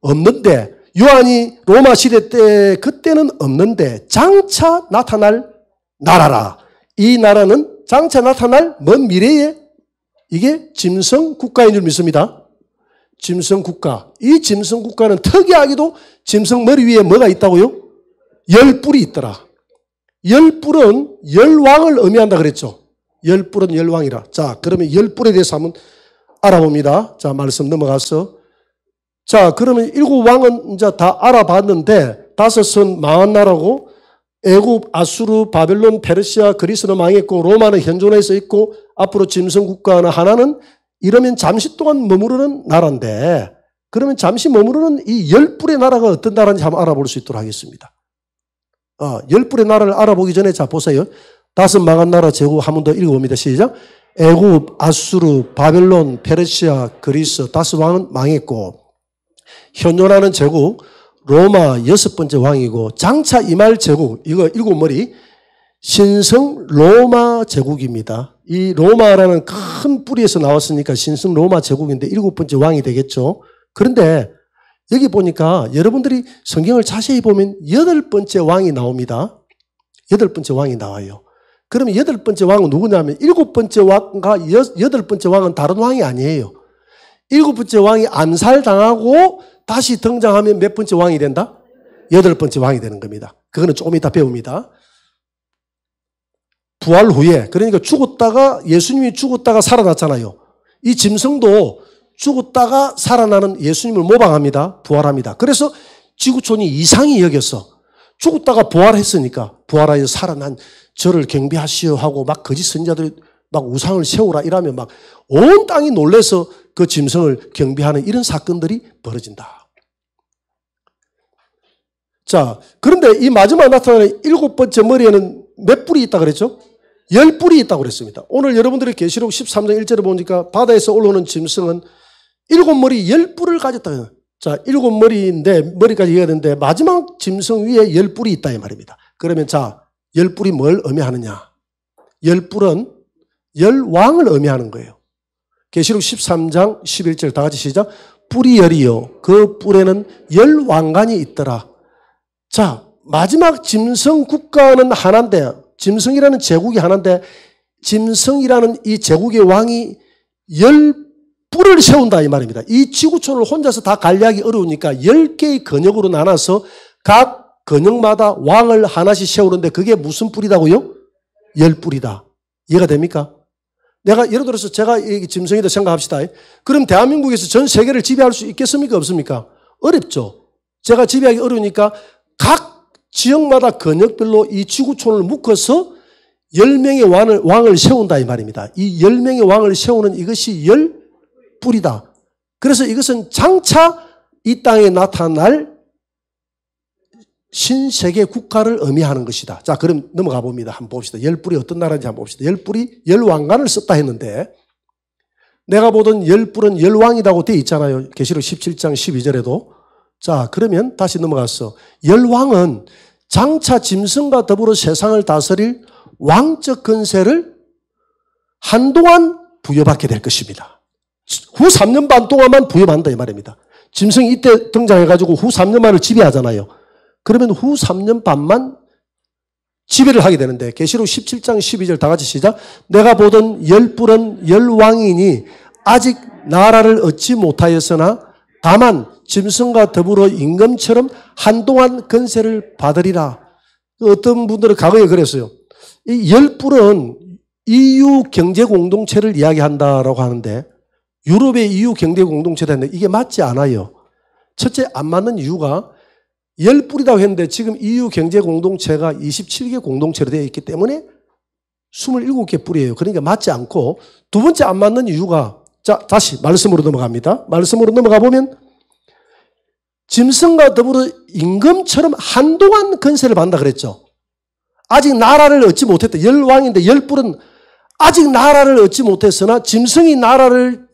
없는데 요한이 로마 시대 때 그때는 없는데 장차 나타날 나라라. 이 나라는 장차 나타날 먼 미래에 이게 짐승 국가인 줄 믿습니다. 짐승 국가. 이 짐승 국가는 특이하게도 짐승 머리 위에 뭐가 있다고요? 열뿔이 있더라. 열뿔은 열왕을 의미한다 그랬죠. 열뿔은 열왕이라. 자, 그러면 열뿔에 대해서 한번 알아봅니다. 자, 말씀 넘어가서. 자, 그러면 일곱 왕은 이제 다 알아봤는데 다섯은 망한 나라고 애굽, 아수르, 바벨론, 페르시아, 그리스는 망했고 로마는 현존해서 있고 앞으로 짐승 국가는 하나는 이러면 잠시 동안 머무르는 나라인데 그러면 잠시 머무르는 이 열뿔의 나라가 어떤 나라인지 한번 알아볼 수 있도록 하겠습니다. 열뿔의 나라를 알아보기 전에 자 보세요. 다섯 망한 나라 제국 한 번 더 읽어봅니다. 시작. 애굽, 아수르, 바벨론, 페르시아, 그리스 다섯 왕은 망했고 현존하는 제국 로마 여섯 번째 왕이고 장차 임할 제국 이거 일곱 머리 신성 로마 제국입니다. 이 로마라는 큰 뿌리에서 나왔으니까 신성 로마 제국인데 일곱 번째 왕이 되겠죠. 그런데 여기 보니까 여러분들이 성경을 자세히 보면 여덟 번째 왕이 나옵니다. 여덟 번째 왕이 나와요. 그러면 여덟 번째 왕은 누구냐면 일곱 번째 왕과 여덟 번째 왕은 다른 왕이 아니에요. 일곱 번째 왕이 암살당하고 다시 등장하면 몇 번째 왕이 된다? 여덟 번째 왕이 되는 겁니다. 그거는 조금 이따 배웁니다. 부활 후에 그러니까 예수님이 죽었다가 살아났잖아요. 이 짐승도 죽었다가 살아나는 예수님을 모방합니다. 부활합니다. 그래서 지구촌이 이상히 여겼어. 죽었다가 부활했으니까 부활하여 살아난 저를 경배하시오 하고 막 거짓 선지자들이 막 우상을 세우라 이러면 막 온 땅이 놀래서 그 짐승을 경배하는 이런 사건들이 벌어진다. 자, 그런데 이 마지막에 나타나는 7번째 머리에는 몇 뿔이 있다 그랬죠? 10뿔이 있다고 그랬습니다. 오늘 여러분들이 계시록 13장 1절에 보니까 바다에서 올라오는 짐승은 7머리 10뿔을 가졌다. 자, 7머리인데 머리까지 이어야 되는데 마지막 짐승 위에 10뿔이 있다 이 말입니다. 그러면 자, 10뿔이 뭘 의미하느냐? 10뿔은 10왕을 의미하는 거예요. 계시록 13장 11절 다 같이 시작. 뿔이 10이요 그 뿔에는 10왕관이 있더라. 자, 마지막 짐승 국가는 하나인데, 짐승이라는 제국이 하나인데, 짐승이라는 이 제국의 왕이 10뿔을 세운다 이 말입니다. 이 지구촌을 혼자서 다 관리하기 어려우니까 10개의 근역으로 나눠서 각 근역마다 왕을 하나씩 세우는데 그게 무슨 뿔이다고요? 10뿔이다. 이해가 됩니까? 내가 예를 들어서 제가 짐승이다 생각합시다. 그럼 대한민국에서 전 세계를 지배할 수 있겠습니까? 없습니까? 어렵죠. 제가 지배하기 어려우니까 각 지역마다 근역별로 이 지구촌을 묶어서 10명의 왕을 세운다 이 말입니다. 이 10명의 왕을 세우는 이것이 10뿔이다. 그래서 이것은 장차 이 땅에 나타날 신세계 국가를 의미하는 것이다. 자, 그럼 넘어가 봅니다. 한번 봅시다. 10뿔이 어떤 나라인지 한번 봅시다. 10뿔이 10왕관을 썼다 했는데 내가 보던 10뿔은 10왕이라고 되어 있잖아요. 계시록 17장 12절에도. 자, 그러면 다시 넘어가서 10왕은 장차 짐승과 더불어 세상을 다스릴 왕적 권세를 한동안 부여받게 될 것입니다. 후 3년 반 동안만 부여받는다 이 말입니다. 짐승이 이때 등장해가지고 후 3년 만을 지배하잖아요. 그러면 후 3년 반만 지배를 하게 되는데 계시록 17장 12절 다 같이 시작. 내가 보던 10뿔은 10왕이니 아직 나라를 얻지 못하였으나 다만 짐승과 더불어 임금처럼 한동안 권세를 받으리라. 어떤 분들은 과거에 그랬어요. 이 10뿔은 EU 경제 공동체를 이야기한다라고 하는데 유럽의 EU 경제 공동체다 했는데 이게 맞지 않아요. 첫째 안 맞는 이유가 10뿔이라고 했는데 지금 EU 경제 공동체가 27개 공동체로 되어 있기 때문에 27개 뿔이에요. 그러니까 맞지 않고 두 번째 안 맞는 이유가 자, 다시 말씀으로 넘어갑니다. 말씀으로 넘어가 보면 짐승과 더불어 임금처럼 한동안 권세를 받는다 그랬죠. 아직 나라를 얻지 못했다. 10왕인데 10뿔은 아직 나라를 얻지 못했으나 짐승이 나라를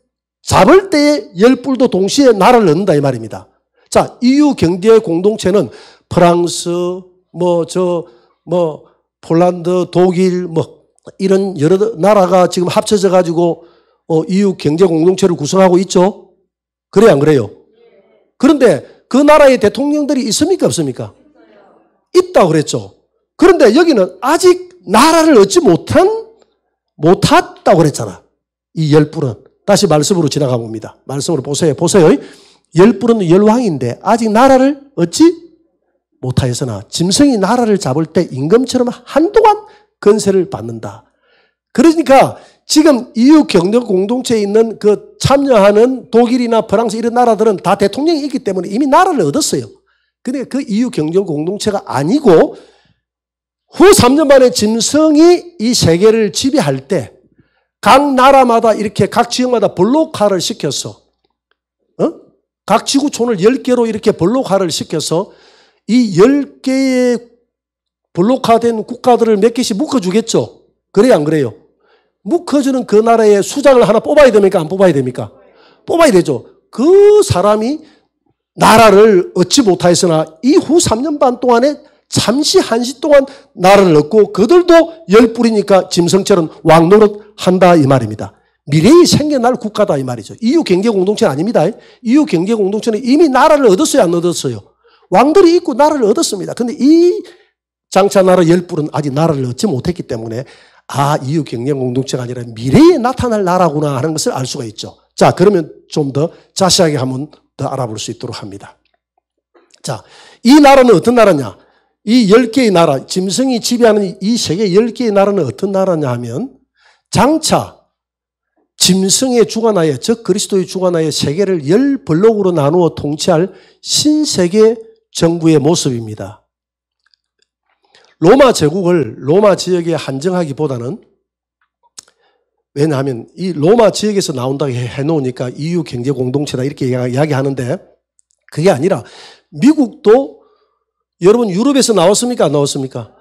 잡을 때에 10뿔도 동시에 나라를 얻는다 이 말입니다. 자, EU 경제 공동체는 프랑스, 폴란드, 독일, 이런 여러 나라가 지금 합쳐져 가지고 EU 경제 공동체를 구성하고 있죠. 그래요, 안 그래요? 그런데 그 나라의 대통령들이 있습니까, 없습니까? 있다고 그랬죠. 그런데 여기는 아직 나라를 얻지 못했다고 그랬잖아. 이 10뿔은. 다시 말씀으로 지나가 봅니다. 말씀으로 보세요. 10뿔은 10왕인데 아직 나라를 얻지 못하였으나 짐승이 나라를 잡을 때 임금처럼 한동안 권세를 받는다. 그러니까 지금 EU 경제 공동체에 있는 그 참여하는 독일이나 프랑스 이런 나라들은 다 대통령이 있기 때문에 이미 나라를 얻었어요. 근데 그 EU 경제 공동체가 아니고 후 3년 만에 짐승이 이 세계를 지배할 때 각 나라마다 이렇게 각 지역마다 블록화를 시켜서 각 지구촌을 10개로 이렇게 블록화를 시켜서 이 10개의 블록화된 국가들을 몇 개씩 묶어주겠죠. 그래요, 안 그래요? 묶어주는 그 나라의 수장을 하나 뽑아야 됩니까? 안 뽑아야 됩니까? 뽑아야 되죠. 그 사람이 나라를 얻지 못하였으나 이 후 3년 반 동안에 잠시 한시 동안 나라를 얻고 그들도 10뿔이니까 짐승처럼 왕노릇 한다 이 말입니다. 미래에 생겨날 국가다 이 말이죠. EU 경제 공동체는 아닙니다. EU 경제 공동체는 이미 나라를 얻었어요, 안 얻었어요? 왕들이 있고 나라를 얻었습니다. 그런데 이 장차 나라 10뿔은 아직 나라를 얻지 못했기 때문에 EU 경제 공동체가 아니라 미래에 나타날 나라구나 하는 것을 알 수가 있죠. 자, 그러면 좀 더 자세하게 한번 더 알아볼 수 있도록 합니다. 자, 이 나라는 어떤 나라냐? 이 10개의 나라, 짐승이 지배하는 이 세계 10개의 나라는 어떤 나라냐 하면 장차 짐승의 주관하에 즉 그리스도의 주관하에 세계를 10블록으로 나누어 통치할 신세계 정부의 모습입니다. 로마 제국을 로마 지역에 한정하기보다는 왜냐하면 이 로마 지역에서 나온다고 해놓으니까 EU 경제 공동체다 이렇게 이야기하는데 그게 아니라 미국도 여러분 유럽에서 나왔습니까? 안 나왔습니까?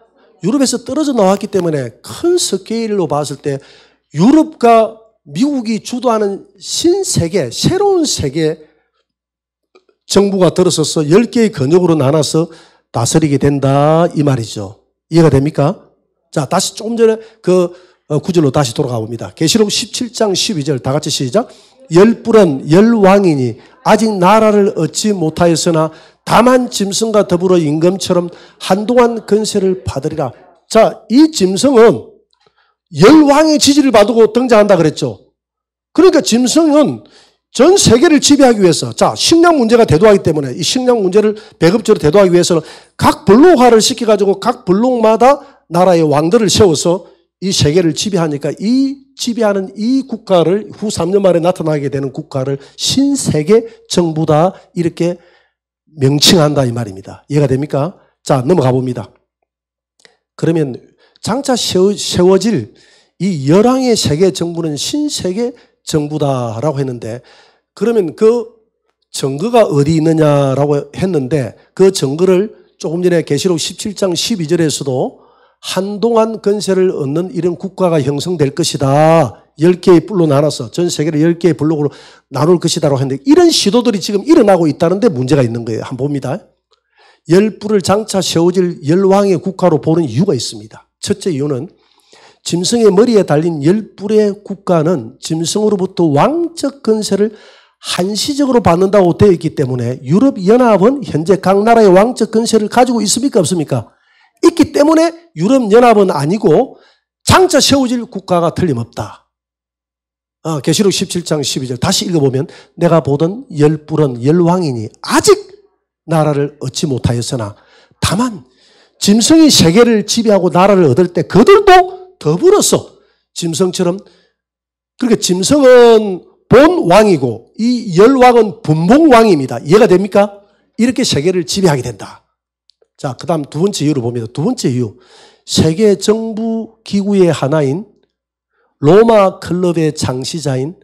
유럽에서 떨어져 나왔기 때문에 큰 스케일로 봤을 때 유럽과 미국이 주도하는 신세계, 새로운 세계 정부가 들어서서 10개의 권역으로 나눠서 다스리게 된다 이 말이죠. 이해가 됩니까? 자, 다시 조금 전에 그 구절로 다시 돌아가 봅니다. 계시록 17장 12절 다 같이 시작. 열불은 열왕이니 아직 나라를 얻지 못하였으나 다만 짐승과 더불어 임금처럼 한동안 권세를 받으리라. 자, 이 짐승은 열왕의 지지를 받고 등장한다 그랬죠. 그러니까 짐승은 전 세계를 지배하기 위해서, 자, 식량 문제가 대두하기 때문에 이 식량 문제를 배급적으로 대두하기 위해서는 각 블록화를 시켜가지고 각 블록마다 나라의 왕들을 세워서 이 세계를 지배하니까 이 지배하는 이 국가를 후 3년 만에 나타나게 되는 국가를 신세계 정부다 이렇게 명칭한다 이 말입니다. 이해가 됩니까? 자, 넘어가 봅니다. 그러면 장차 세워질 이 열왕의 세계 정부는 신세계 정부다라고 했는데 그러면 그 증거가 어디 있느냐라고 했는데 그 증거를 조금 전에 계시록 17장 12절에서도 한동안 권세를 얻는 이런 국가가 형성될 것이다. 10개의 뿔로 나눠서 전 세계를 10개의 블록으로 나눌 것이다라고 했는데 이런 시도들이 지금 일어나고 있다는데 문제가 있는 거예요. 한번 봅니다. 10뿔을 장차 세워질 열왕의 국가로 보는 이유가 있습니다. 첫째 이유는 짐승의 머리에 달린 10뿔의 국가는 짐승으로부터 왕적 권세를 한시적으로 받는다고 되어 있기 때문에 유럽연합은 현재 각 나라의 왕적 권세를 가지고 있습니까? 없습니까? 있기 때문에 유럽연합은 아니고 장차 세워질 국가가 틀림없다. 계시록 17장 12절 다시 읽어보면 내가 보던 10뿔은 열왕이니 아직 나라를 얻지 못하였으나 다만 짐승이 세계를 지배하고 나라를 얻을 때 그들도 더불어서 짐승처럼 그러니까 짐승은 본 왕이고 이 열왕은 분봉 왕입니다. 이해가 됩니까? 이렇게 세계를 지배하게 된다. 자, 그 다음 두 번째 이유를 봅니다. 두 번째 이유. 세계 정부 기구의 하나인 로마 클럽의 창시자인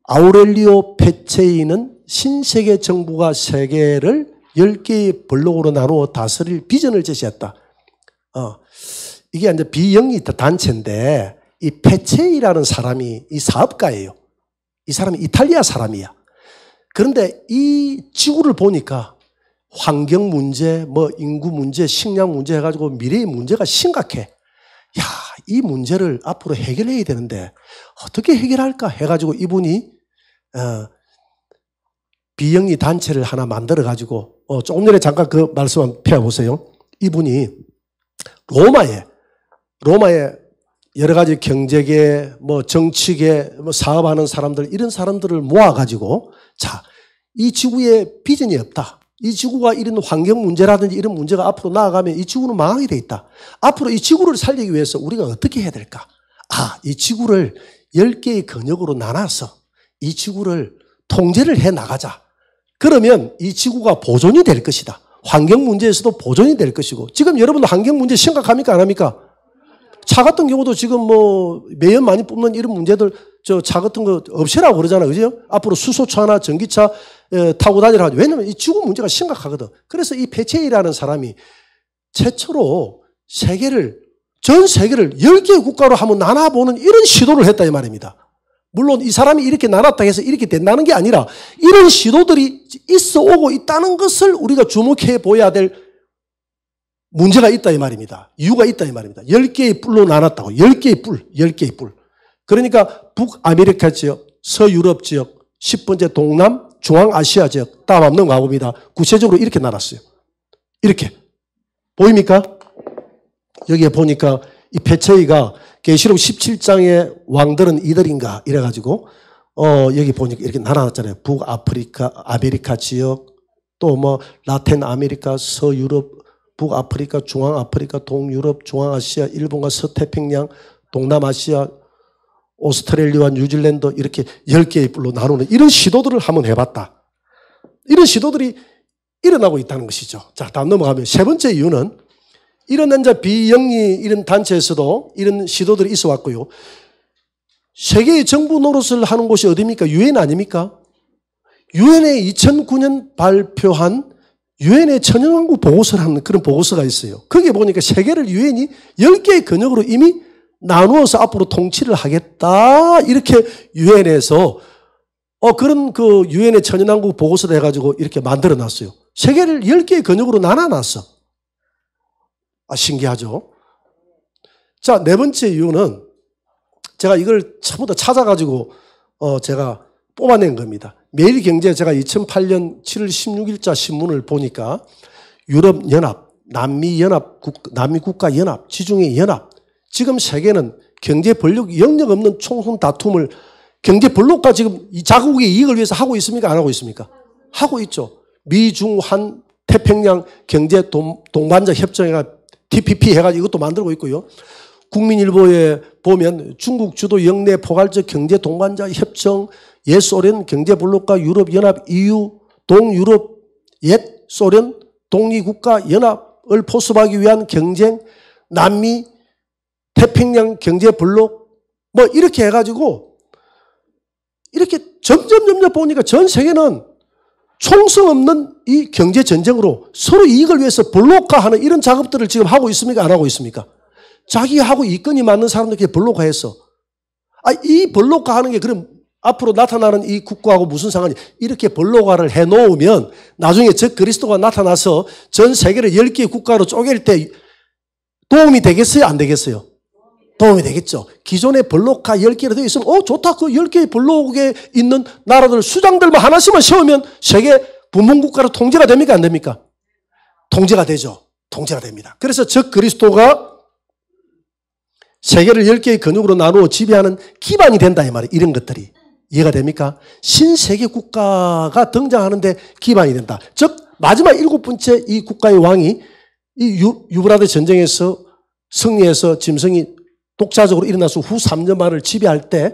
아우렐리오 페체이는 신세계 정부가 세계를 10개의 블록으로 나누어 다스릴 비전을 제시했다. 이게 이제 비영리 단체인데 이 페체이라는 사람이 이 사업가예요. 이 사람이 이탈리아 사람이야. 그런데 이 지구를 보니까 환경 문제, 뭐 인구 문제, 식량 문제 해가지고 미래의 문제가 심각해. 야, 이 문제를 앞으로 해결해야 되는데 어떻게 해결할까 해가지고 이분이 비영리 단체를 하나 만들어가지고 조금 전에 잠깐 그 말씀 한번 펴보세요. 이분이 로마에 여러 가지 경제계, 뭐 정치계, 뭐 사업하는 사람들 이런 사람들을 모아가지고 자, 이 지구에 비전이 없다. 이 지구가 이런 환경 문제라든지 이런 문제가 앞으로 나아가면 이 지구는 망하게 돼 있다. 앞으로 이 지구를 살리기 위해서 우리가 어떻게 해야 될까? 이 지구를 10개의 권역으로 나눠서 이 지구를 통제를 해 나가자. 그러면 이 지구가 보존이 될 것이다. 환경 문제에서도 보존이 될 것이고 지금 여러분 환경 문제 심각합니까? 안 합니까? 차 같은 경우도 지금 뭐 매연 많이 뿜는 이런 문제들 저 차 같은 거 없애라고 그러잖아요. 그죠? 앞으로 수소차나 전기차 타고 다니라 하죠. 왜냐하면 이 지구 문제가 심각하거든. 그래서 이 페체이라는 사람이 최초로 전 세계를 10개의 국가로 한번 나눠보는 이런 시도를 했다 이 말입니다. 물론 이 사람이 이렇게 나눴다 해서 이렇게 된다는 게 아니라 이런 시도들이 있어 오고 있다는 것을 우리가 주목해 보아야 될 문제가 있다 이 말입니다. 이유가 있다 이 말입니다. 10개의 뿔로 나눴다고. 10개의 뿔. 그러니까 북아메리카 지역, 서유럽 지역, 10번째 동남, 중앙아시아 지역 다음 한번 넘어가 봅니다. 구체적으로 이렇게 나눴어요. 이렇게. 보입니까? 여기에 보니까 이 페체이가 계시록 17장의 왕들은 이들인가 이래가지고 여기 보니까 이렇게 나눠놨잖아요. 북아프리카, 아메리카 지역, 또 뭐 라틴 아메리카, 서유럽, 북아프리카, 중앙아프리카, 동유럽, 중앙아시아, 일본과 서태평양, 동남아시아, 오스트레일리아와 뉴질랜드 이렇게 10개의 뿔로 나누는 이런 시도들을 한번 해봤다. 이런 시도들이 일어나고 있다는 것이죠. 자, 다음 넘어가면 세 번째 이유는 이런 이제 비영리 이런 단체에서도 이런 시도들이 있어 왔고요. 세계의 정부 노릇을 하는 곳이 어디입니까? 유엔 아닙니까? 유엔에 2009년 발표한 유엔의 천연왕국 보고서라는 그런 보고서가 있어요. 거기에 보니까 세계를 유엔이 10개의 근역으로 이미 나누어서 앞으로 통치를 하겠다. 이렇게 유엔에서 그런 그 유엔의 천연왕국 보고서를 해가지고 이렇게 만들어 놨어요. 세계를 10개의 근역으로 나눠놨어. 신기하죠? 자, 네 번째 이유는 제가 이걸 전부 다 찾아가지고 제가 뽑아낸 겁니다. 매일경제 제가 2008년 7월 16일자 신문을 보니까 유럽연합, 남미국가연합, 지중해 연합, 지금 세계는 경제 권력 영역 없는 총선 다툼을 경제 블록과 지금 이 자국의 이익을 위해서 하고 있습니까? 안 하고 있습니까? 하고 있죠. 미, 중, 한, 태평양 경제 동반자 협정회가 TPP 해가지고 이것도 만들고 있고요. 국민일보에 보면 중국 주도 영내 포괄적 경제 동반자 협정, 옛 소련 경제 블록과 유럽연합, EU, 동유럽, 옛 소련 독립국가 연합을 포섭하기 위한 경쟁, 남미, 태평양 경제 블록, 뭐 이렇게 해가지고 이렇게 점점 보니까 전 세계는 총성 없는 이 경제 전쟁으로 서로 이익을 위해서 블록화하는 이런 작업들을 지금 하고 있습니까? 안 하고 있습니까? 자기하고 이권이 맞는 사람들끼리 블록화했어. 이 블록화하는 게 그럼 앞으로 나타나는 이 국가하고 무슨 상관이? 이렇게 블록화를 해놓으면 나중에 적 그리스도가 나타나서 전 세계를 10개의 국가로 쪼갤 때 도움이 되겠어요? 안 되겠어요? 도움이 되겠죠. 기존의 블록화 10개로 되어 있으면 좋다. 그 10개의 블록에 있는 나라들 수장들만 하나씩만 세우면 세계 분봉국가로 통제가 됩니까? 안 됩니까? 통제가 되죠. 통제가 됩니다. 그래서 적 그리스도가 세계를 10개의 근육으로 나누어 지배하는 기반이 된다 이 말이에요. 이런 것들이. 이해가 됩니까? 신세계 국가가 등장하는데 기반이 된다. 즉 마지막 7번째 이 국가의 왕이 이 유브라데 전쟁에서 승리해서 짐승이 독자적으로 일어나서 후 3년 만을 지배할 때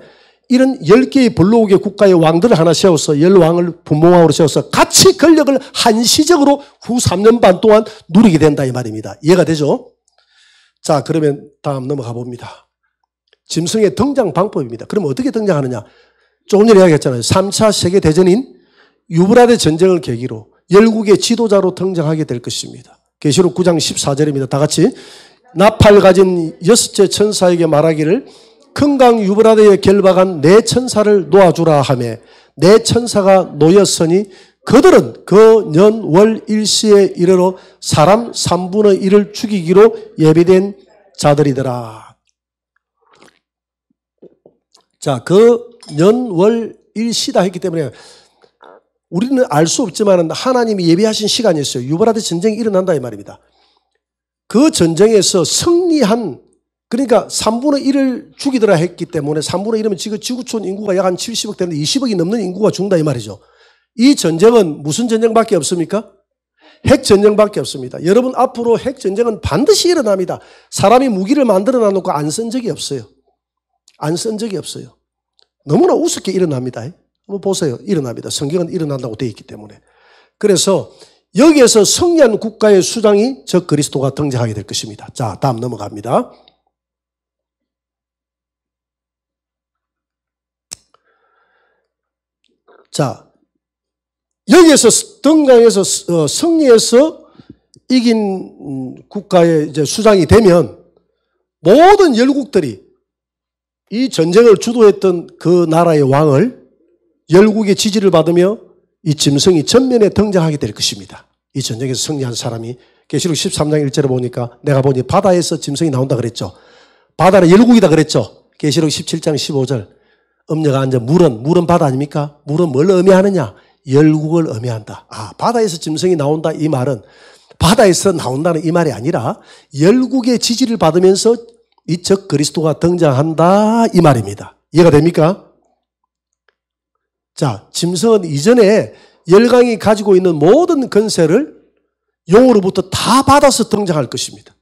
이런 10개의 블록의 국가의 왕들을 하나 세워서 10왕을 분봉왕으로 세워서 같이 권력을 한시적으로 후 3년 반 동안 누리게 된다 이 말입니다. 이해가 되죠? 자, 그러면 다음 넘어가 봅니다. 짐승의 등장 방법입니다. 그럼 어떻게 등장하느냐? 조금 전에 이야기했잖아요. 3차 세계대전인 유브라데 전쟁을 계기로 열국의 지도자로 등장하게 될 것입니다. 계시록 9장 14절입니다. 다 같이. 나팔 가진 6째 천사에게 말하기를 큰 강 유브라데에 결박한 네 천사를 놓아주라 하며 네 천사가 놓였으니 그들은 그 년 월 일시에 이르러 사람 3분의 1을 죽이기로 예비된 자들이더라. 자, 그 년 월 일시다 했기 때문에 우리는 알 수 없지만 하나님이 예비하신 시간이 있어요. 유브라데 전쟁이 일어난다 이 말입니다. 그 전쟁에서 승리한 그러니까 3분의 1을 죽이더라 했기 때문에 3분의 1이면 지금 지구촌 인구가 약 한 70억 되는데 20억이 넘는 인구가 죽는다 이 말이죠. 이 전쟁은 무슨 전쟁밖에 없습니까? 핵전쟁밖에 없습니다. 여러분 앞으로 핵전쟁은 반드시 일어납니다. 사람이 무기를 만들어 놔놓고 안 쓴 적이 없어요. 안 쓴 적이 없어요. 너무나 우습게 일어납니다. 한번 보세요. 일어납니다. 성경은 일어난다고 되어 있기 때문에. 그래서 여기에서 승리한 국가의 수장이 적 그리스도가 등장하게 될 것입니다. 자, 다음 넘어갑니다. 자, 여기에서 등장해서 승리해서 이긴 국가의 이제 수장이 되면 모든 열국들이 이 전쟁을 주도했던 그 나라의 왕을 열국의 지지를 받으며 이 짐승이 전면에 등장하게 될 것입니다. 이 전쟁에서 승리한 사람이 계시록 13장 1절에 보니까 내가 보니 바다에서 짐승이 나온다 그랬죠. 바다는 열국이다 그랬죠. 계시록 17장 15절 음녀가 앉아 물은 바다 아닙니까? 물은 뭘 의미하느냐? 열국을 의미한다. 바다에서 짐승이 나온다 이 말은 바다에서 나온다는 이 말이 아니라 열국의 지지를 받으면서 이 적 그리스도가 등장한다 이 말입니다. 이해가 됩니까? 자, 짐승은 이전에 열강이 가지고 있는 모든 권세를 용으로부터 다 받아서 등장할 것입니다.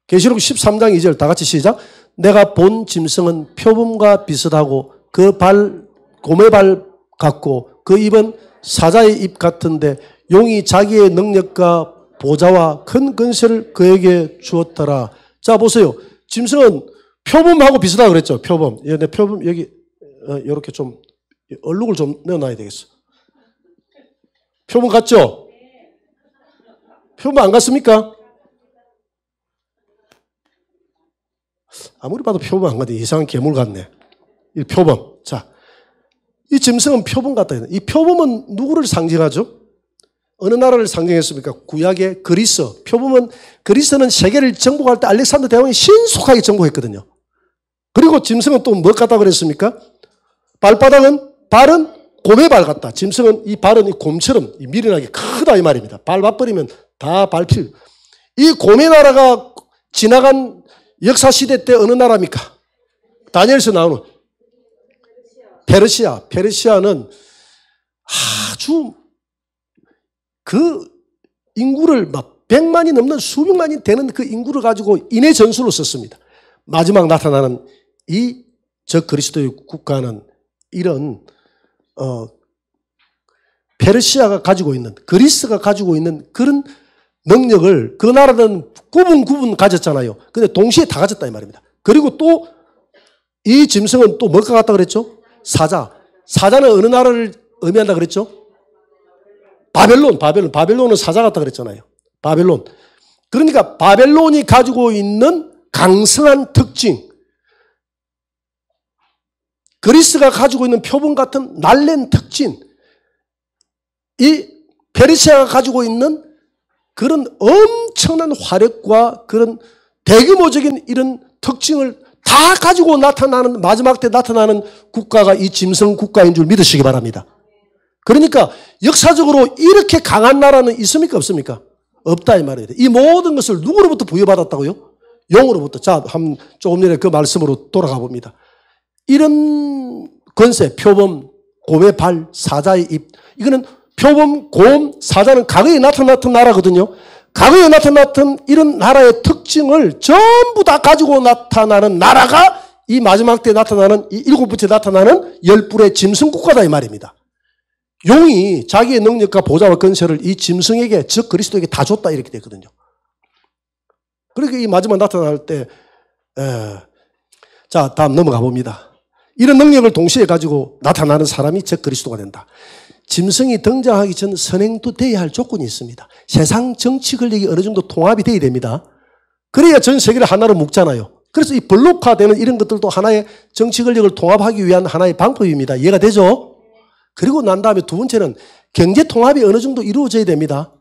계시록 13장 2절 다 같이 시작. 내가 본 짐승은 표범과 비슷하고 그 발 곰의 같고 그 입은 사자의 입 같은데 용이 자기의 능력과 보좌와 큰 권세를 그에게 주었더라. 자, 보세요. 짐승은 표범하고 비슷하다고 그랬죠. 표범. 내 표범 여기 이렇게 좀 얼룩을 좀 내어놔야 되겠어. 표범 같죠? 표범 안 갔습니까? 아무리 봐도 표범 안 갔네. 이상한 괴물 같네. 이 표범. 자, 이 짐승은 표범 같다. 이 표범은 누구를 상징하죠? 어느 나라를 상징했습니까? 구약의 그리스. 표범은 그리스는 세계를 정복할 때 알렉산더 대왕이 신속하게 정복했거든요. 그리고 짐승은 또 뭐 같다고 그랬습니까? 발은 곰의 발 같다. 짐승은 이 발은 이 곰처럼 미련하게 크다 이 말입니다. 발 맞버리면 다 밟힐. 이 곰의 나라가 지나간 역사 시대 때 어느 나라입니까? 다니엘서 나오는 페르시아. 페르시아는 아주 그 인구를 막 100만이 넘는 수백만이 되는 그 인구를 가지고 인해 전술로 썼습니다. 마지막 나타나는 이 적그리스도의 국가는 이런 페르시아가 가지고 있는, 그리스가 가지고 있는 그런 능력을 그 나라는 구분 가졌잖아요. 근데 동시에 다 가졌다 이 말입니다. 그리고 또 이 짐승은 또 뭘까 같다 그랬죠? 사자. 사자는 어느 나라를 의미한다 그랬죠? 바벨론은 사자 같다 그랬잖아요. 바벨론. 그러니까 바벨론이 가지고 있는 강성한 특징, 그리스가 가지고 있는 표범 같은 날랜 특징, 이 페르시아가 가지고 있는 그런 엄청난 화력과 그런 대규모적인 이런 특징을 다 가지고 나타나는, 마지막 때 나타나는 국가가 이 짐승 국가인 줄 믿으시기 바랍니다. 그러니까 역사적으로 이렇게 강한 나라는 있습니까? 없습니까? 없다 이 말이에요. 이 모든 것을 누구로부터 부여받았다고요? 용으로부터. 자, 조금 전에 그 말씀으로 돌아가 봅니다. 이런 권세, 표범, 곰의 발, 사자의 입. 이거는 표범, 곰, 사자는 과거에 나타났던 나라거든요. 과거에 나타났던 이런 나라의 특징을 전부 다 가지고 나타나는 나라가 이 마지막 때 나타나는 이 일곱 번째 나타나는 열불의 짐승 국가다 이 말입니다. 용이 자기의 능력과 보좌와 권세를 이 짐승에게, 즉 그리스도에게 다 줬다 이렇게 되거든요. 그러니까 이 마지막 나타날 때, 자, 다음 넘어가 봅니다. 이런 능력을 동시에 가지고 나타나는 사람이 즉 그리스도가 된다. 짐승이 등장하기 전 선행도 돼야 할 조건이 있습니다. 세상 정치 권력이 어느 정도 통합이 돼야 됩니다. 그래야 전 세계를 하나로 묶잖아요. 그래서 이 블록화되는 이런 것들도 하나의 정치 권력을 통합하기 위한 하나의 방법입니다. 이해가 되죠? 그리고 난 다음에 두 번째는 경제 통합이 어느 정도 이루어져야 됩니다.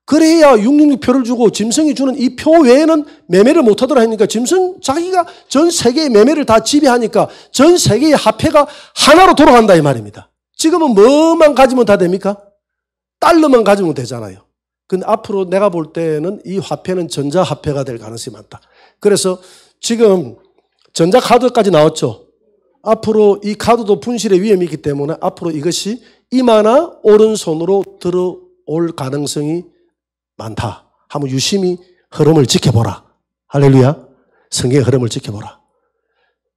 그래야 666표를 주고 짐승이 주는 이 표 외에는 매매를 못하더라 하니까 짐승 자기가 전 세계의 매매를 다 지배하니까 전 세계의 화폐가 하나로 돌아간다 이 말입니다. 지금은 뭐만 가지면 다 됩니까? 달러만 가지면 되잖아요. 근데 앞으로 내가 볼 때는 이 화폐는 전자화폐가 될 가능성이 많다. 그래서 지금 전자카드까지 나왔죠. 앞으로 이 카드도 분실의 위험이 있기 때문에 앞으로 이것이 이마나 오른손으로 들어올 가능성이 많다. 한번 유심히 흐름을 지켜보라. 할렐루야. 성경의 흐름을 지켜보라.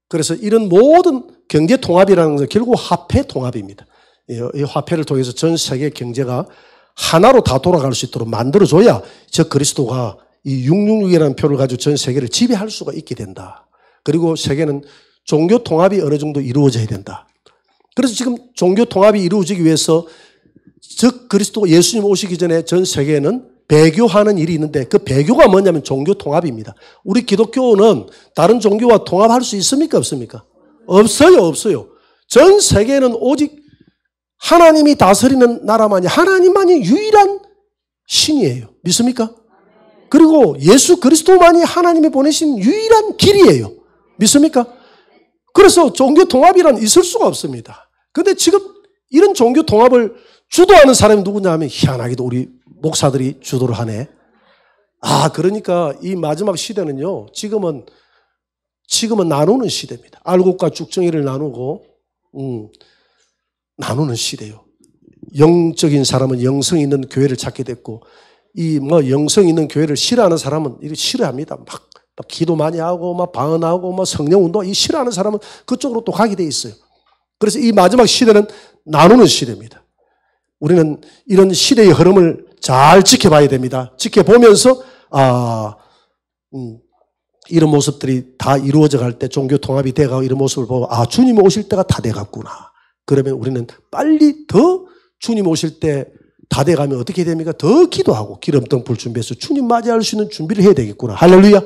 그래서 이런 모든 경제 통합이라는 것은 결국 화폐 통합입니다. 이 화폐를 통해서 전 세계 경제가 하나로 다 돌아갈 수 있도록 만들어줘야 저 그리스도가 이 666이라는 표를 가지고 전 세계를 지배할 수가 있게 된다. 그리고 세계는 종교 통합이 어느 정도 이루어져야 된다. 그래서 지금 종교 통합이 이루어지기 위해서 즉 그리스도 예수님 오시기 전에 전 세계에는 배교하는 일이 있는데 그 배교가 뭐냐면 종교 통합입니다. 우리 기독교는 다른 종교와 통합할 수 있습니까? 없습니까? 없어요. 전 세계는 오직 하나님이 다스리는 나라만이, 하나님만이 유일한 신이에요. 믿습니까? 그리고 예수 그리스도만이 하나님이 보내신 유일한 길이에요. 믿습니까? 그래서 종교 통합이란 있을 수가 없습니다. 그런데 지금 이런 종교 통합을 주도하는 사람이 누구냐 하면 희한하게도 우리 목사들이 주도를 하네. 그러니까 이 마지막 시대는요, 지금은 나누는 시대입니다. 알곡과 쭉정이를 나누고, 나누는 시대예요. 영적인 사람은 영성 있는 교회를 찾게 됐고, 영성 있는 교회를 싫어하는 사람은 이거 싫어합니다. 막 기도 많이 하고, 막 방언하고, 막 성령 운동, 이 싫어하는 사람은 그쪽으로 또 가게 돼 있어요. 그래서 이 마지막 시대는 나누는 시대입니다. 우리는 이런 시대의 흐름을 잘 지켜봐야 됩니다. 지켜보면서, 이런 모습들이 다 이루어져 갈 때 종교 통합이 돼가고 이런 모습을 보고, 주님 오실 때가 다 돼갔구나. 그러면 우리는 빨리 더 주님 오실 때 다 돼가면 어떻게 됩니까? 더 기도하고 기름등 불 준비해서 주님 맞이할 수 있는 준비를 해야 되겠구나. 할렐루야.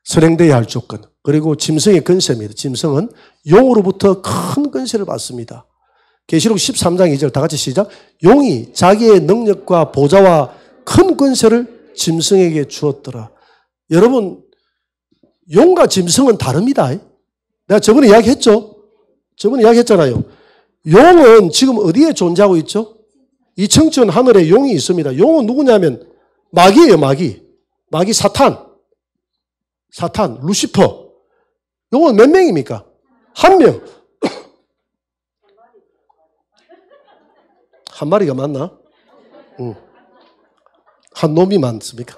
선행돼야 할 조건. 그리고 짐승의 근세입니다. 짐승은 용으로부터 큰 근세를 받습니다. 계시록 13장 2절 다 같이 시작. 용이 자기의 능력과 보좌와 큰 근세를 짐승에게 주었더라. 여러분, 용과 짐승은 다릅니다. 내가 저번에 이야기했죠? 저번에 이야기했잖아요. 용은 지금 어디에 존재하고 있죠? 이 청천 하늘에 용이 있습니다. 용은 누구냐면 마귀예요, 마귀. 마귀 사탄, 루시퍼. 용은 몇 명입니까? 한 명. 한 마리가 맞나? 한 놈이 많습니까?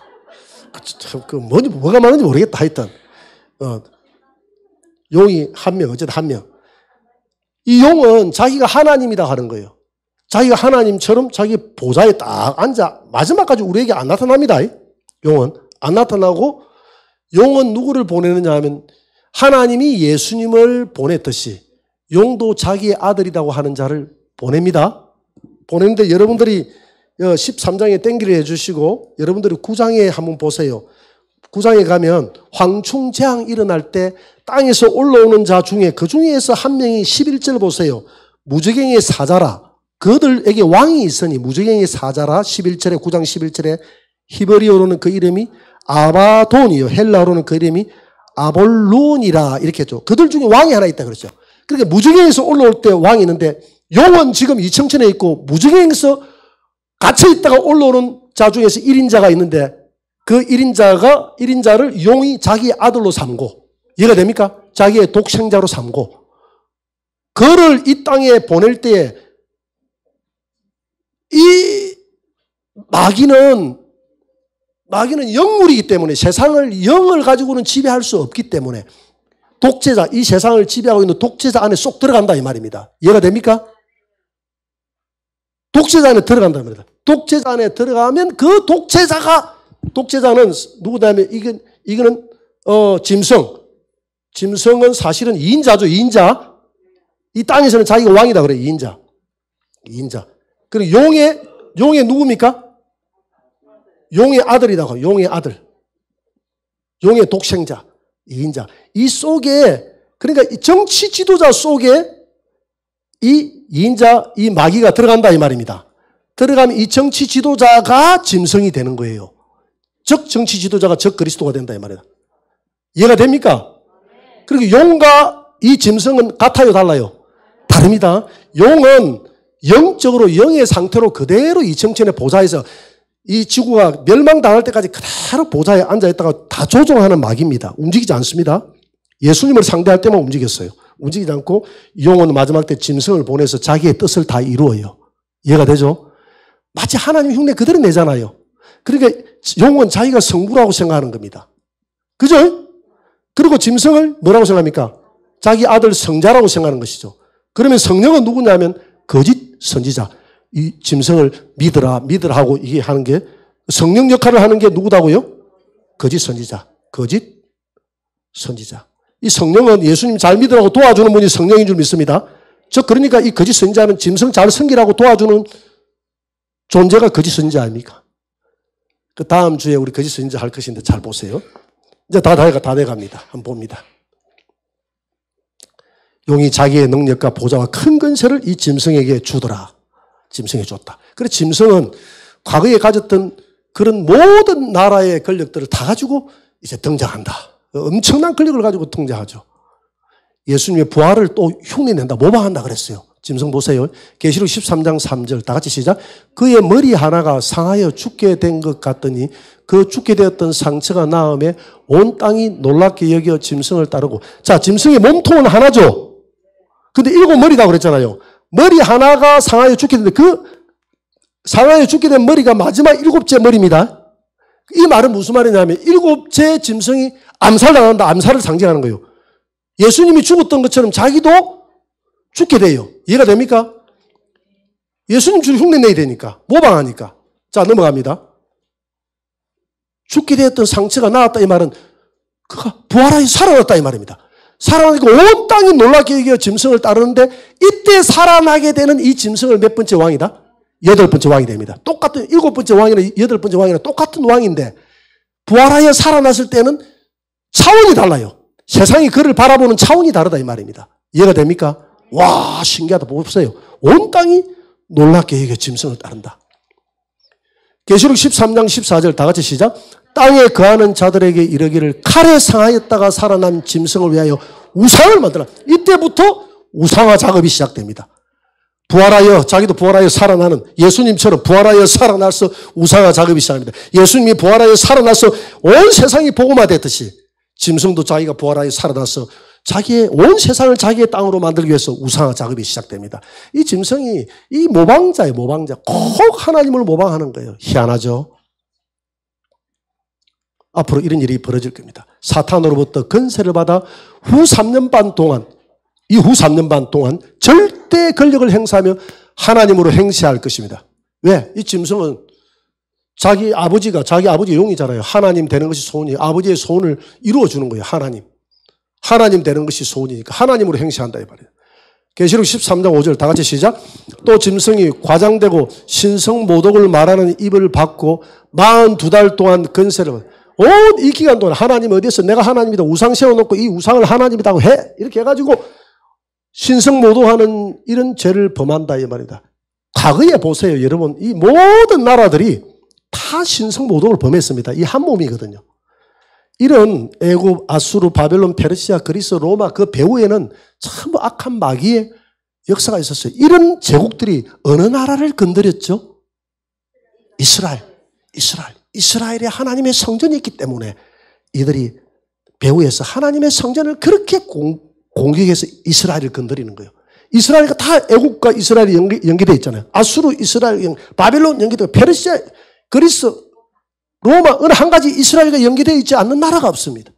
뭐가 많은지 모르겠다, 하여튼. 용이 한 명, 어쨌든 한 명. 이 용은 자기가 하나님이다 하는 거예요. 자기가 하나님처럼 자기 보좌에 딱 앉아 마지막까지 우리에게 안 나타납니다. 용은 안 나타나고 용은 누구를 보내느냐 하면 하나님이 예수님을 보냈듯이 용도 자기의 아들이라고 하는 자를 보냅니다. 보냈는데 여러분들이 13장에 땡기를 해주시고 여러분들이 9장에 한번 보세요. 9장에 가면 황충재앙 일어날 때 땅에서 올라오는 자 중에 그 중에서 한 명이 11절 보세요. 무저갱의 사자라. 그들에게 왕이 있으니 무저갱의 사자라. 11절에 9장 11절에 히브리어로는 그 이름이 아바돈이요. 헬라어로는 그 이름이 아볼론이라 이렇게 했죠. 그들 중에 왕이 하나 있다 그랬죠. 그러니까 무저갱에서 올라올 때 왕이 있는데 용은 지금 이청천에 있고 무저갱에서 갇혀 있다가 올라오는 자 중에서 1인자가 있는데 그 1인자를 용이 자기의 아들로 삼고 이해가 됩니까? 자기의 독생자로 삼고 그를 이 땅에 보낼 때에 이 마귀는 영물이기 때문에 세상을 영을 가지고는 지배할 수 없기 때문에 독재자, 이 세상을 지배하고 있는 독재자 안에 쏙 들어간다 이 말입니다. 이해가 됩니까? 독재자 안에 들어간다는 말이다. 독재자 안에 들어가면 그 독재자는 누구냐면 이거는 짐승. 짐승은 사실은 2인자죠. 2인자. 이 땅에서는 자기가 왕이다 그래. 2인자. 그리고 용의 누굽니까? 용의 아들이라고. 용의 아들. 용의 독생자. 2인자. 이 속에 그러니까 이 정치 지도자 속에 이 2인자 이 마귀가 들어간다 이 말입니다. 들어가면 이 정치 지도자가 짐승이 되는 거예요. 즉 정치 지도자가 즉 그리스도가 된다 이 말이다. 이해가 됩니까? 그리고 용과 이 짐승은 같아요, 달라요? 다릅니다. 용은 영적으로 영의 상태로 그대로 이 정천의 보좌에서 이 지구가 멸망당할 때까지 그대로 보좌에 앉아있다가 다 조종하는 마귀입니다. 움직이지 않습니다. 예수님을 상대할 때만 움직였어요. 움직이지 않고 용은 마지막 때 짐승을 보내서 자기의 뜻을 다 이루어요. 이해가 되죠? 마치 하나님 흉내 그대로 내잖아요. 그러니까 용은 자기가 성부라고 생각하는 겁니다. 그죠? 그리고 짐승을 뭐라고 생각합니까? 자기 아들 성자라고 생각하는 것이죠. 그러면 성령은 누구냐면 거짓 선지자. 이 짐승을 믿으라 하고 이게 하는 게 성령 역할을 하는 게 누구다고요? 거짓 선지자. 이 성령은 예수님 잘 믿으라고 도와주는 분이 성령인 줄 믿습니다. 그러니까 이 거짓 선지자는 짐승 잘 섬기라고 도와주는 존재가 거짓 선지자 아닙니까? 그 다음 주에 우리 거짓 선지자 할 것인데 잘 보세요. 이제 다 돼갑니다. 한번 봅니다. 용이 자기의 능력과 보좌와 큰 권세를 이 짐승에게 주더라. 짐승에 줬다. 그래서 짐승은 과거에 가졌던 그런 모든 나라의 권력들을 다 가지고 이제 등장한다. 엄청난 권력을 가지고 등장하죠. 예수님의 부활을 또 흉내낸다. 모방한다 그랬어요. 짐승 보세요. 계시록 13장 3절 다 같이 시작. 그의 머리 하나가 상하여 죽게 된 것 같더니 그 죽게 되었던 상처가 나음에 온 땅이 놀랍게 여겨 짐승을 따르고. 자, 짐승의 몸통은 하나죠. 근데 7머리다 그랬잖아요. 머리 하나가 상하여 죽게 됐는데 그 상하여 죽게 된 머리가 마지막 7째 머리입니다. 이 말은 무슨 말이냐면 7째 짐승이 암살당한다. 암살을 상징하는 거예요. 예수님이 죽었던 것처럼 자기도 죽게 돼요. 이해가 됩니까? 예수님 주로 흉내 내야 되니까. 모방하니까. 자, 넘어갑니다. 죽게 되었던 상처가 나았다 이 말은 그가 부활하여 살아났다 이 말입니다. 살아나니까 온 땅이 놀랍게 여겨 짐승을 따르는데 이때 살아나게 되는 이 짐승을 몇 번째 왕이다? 8번째 왕이 됩니다. 똑같은 7번째 왕이나 8번째 왕이나 똑같은 왕인데 부활하여 살아났을 때는 차원이 달라요. 세상이 그를 바라보는 차원이 다르다 이 말입니다. 이해가 됩니까? 와, 신기하다. 보세요. 온 땅이 놀랍게 여겨 짐승을 따른다. 계시록 13장 14절 다 같이 시작. 땅에 거하는 자들에게 이르기를 칼에 상하였다가 살아난 짐승을 위하여 우상을 만들라. 이때부터 우상화 작업이 시작됩니다. 부활하여, 자기도 부활하여 살아나는 예수님처럼 부활하여 살아나서 우상화 작업이 시작합니다. 예수님이 부활하여 살아나서 온 세상이 복음화됐듯이 짐승도 자기가 부활하여 살아나서 자기의 온 세상을 자기의 땅으로 만들기 위해서 우상화 작업이 시작됩니다. 이 짐승이 이 모방자예요. 모방자. 꼭 하나님을 모방하는 거예요. 희한하죠. 앞으로 이런 일이 벌어질 겁니다. 사탄으로부터 건세를 받아 후 3년 반 동안 이후 3년 반 동안 절대 권력을 행사하며 하나님으로 행세할 것입니다. 왜? 이 짐승은 자기 아버지 용이잖아요. 하나님 되는 것이 소원이에요. 아버지의 소원을 이루어주는 거예요. 하나님 되는 것이 소원이니까 하나님으로 행세한다 이 말이에요. 계시록 13장 5절 다 같이 시작. 또 짐승이 과장되고 신성모독을 말하는 입을 받고 42달 동안 건세를 온 이 기간 동안 하나님 어디에서 내가 하나님이다 우상 세워놓고 이 우상을 하나님이라고 해 이렇게 해가지고 신성모독하는 이런 죄를 범한다 이 말이다. 과거에 보세요 여러분. 이 모든 나라들이 다 신성모독을 범했습니다. 이 한 몸이거든요. 이런 애굽, 아수르, 바벨론, 페르시아, 그리스, 로마 그 배후에는 참 악한 마귀의 역사가 있었어요. 이런 제국들이 어느 나라를 건드렸죠? 이스라엘에 하나님의 성전이 있기 때문에 이들이 배후에서 하나님의 성전을 그렇게 공격해서 이스라엘을 건드리는 거예요. 이스라엘이 다 애국과 이스라엘이 연계되어 있잖아요. 아수르, 이스라엘, 바벨론 연계되고 페르시아, 그리스, 로마 어느 한 가지 이스라엘과 연계되어 있지 않는 나라가 없습니다.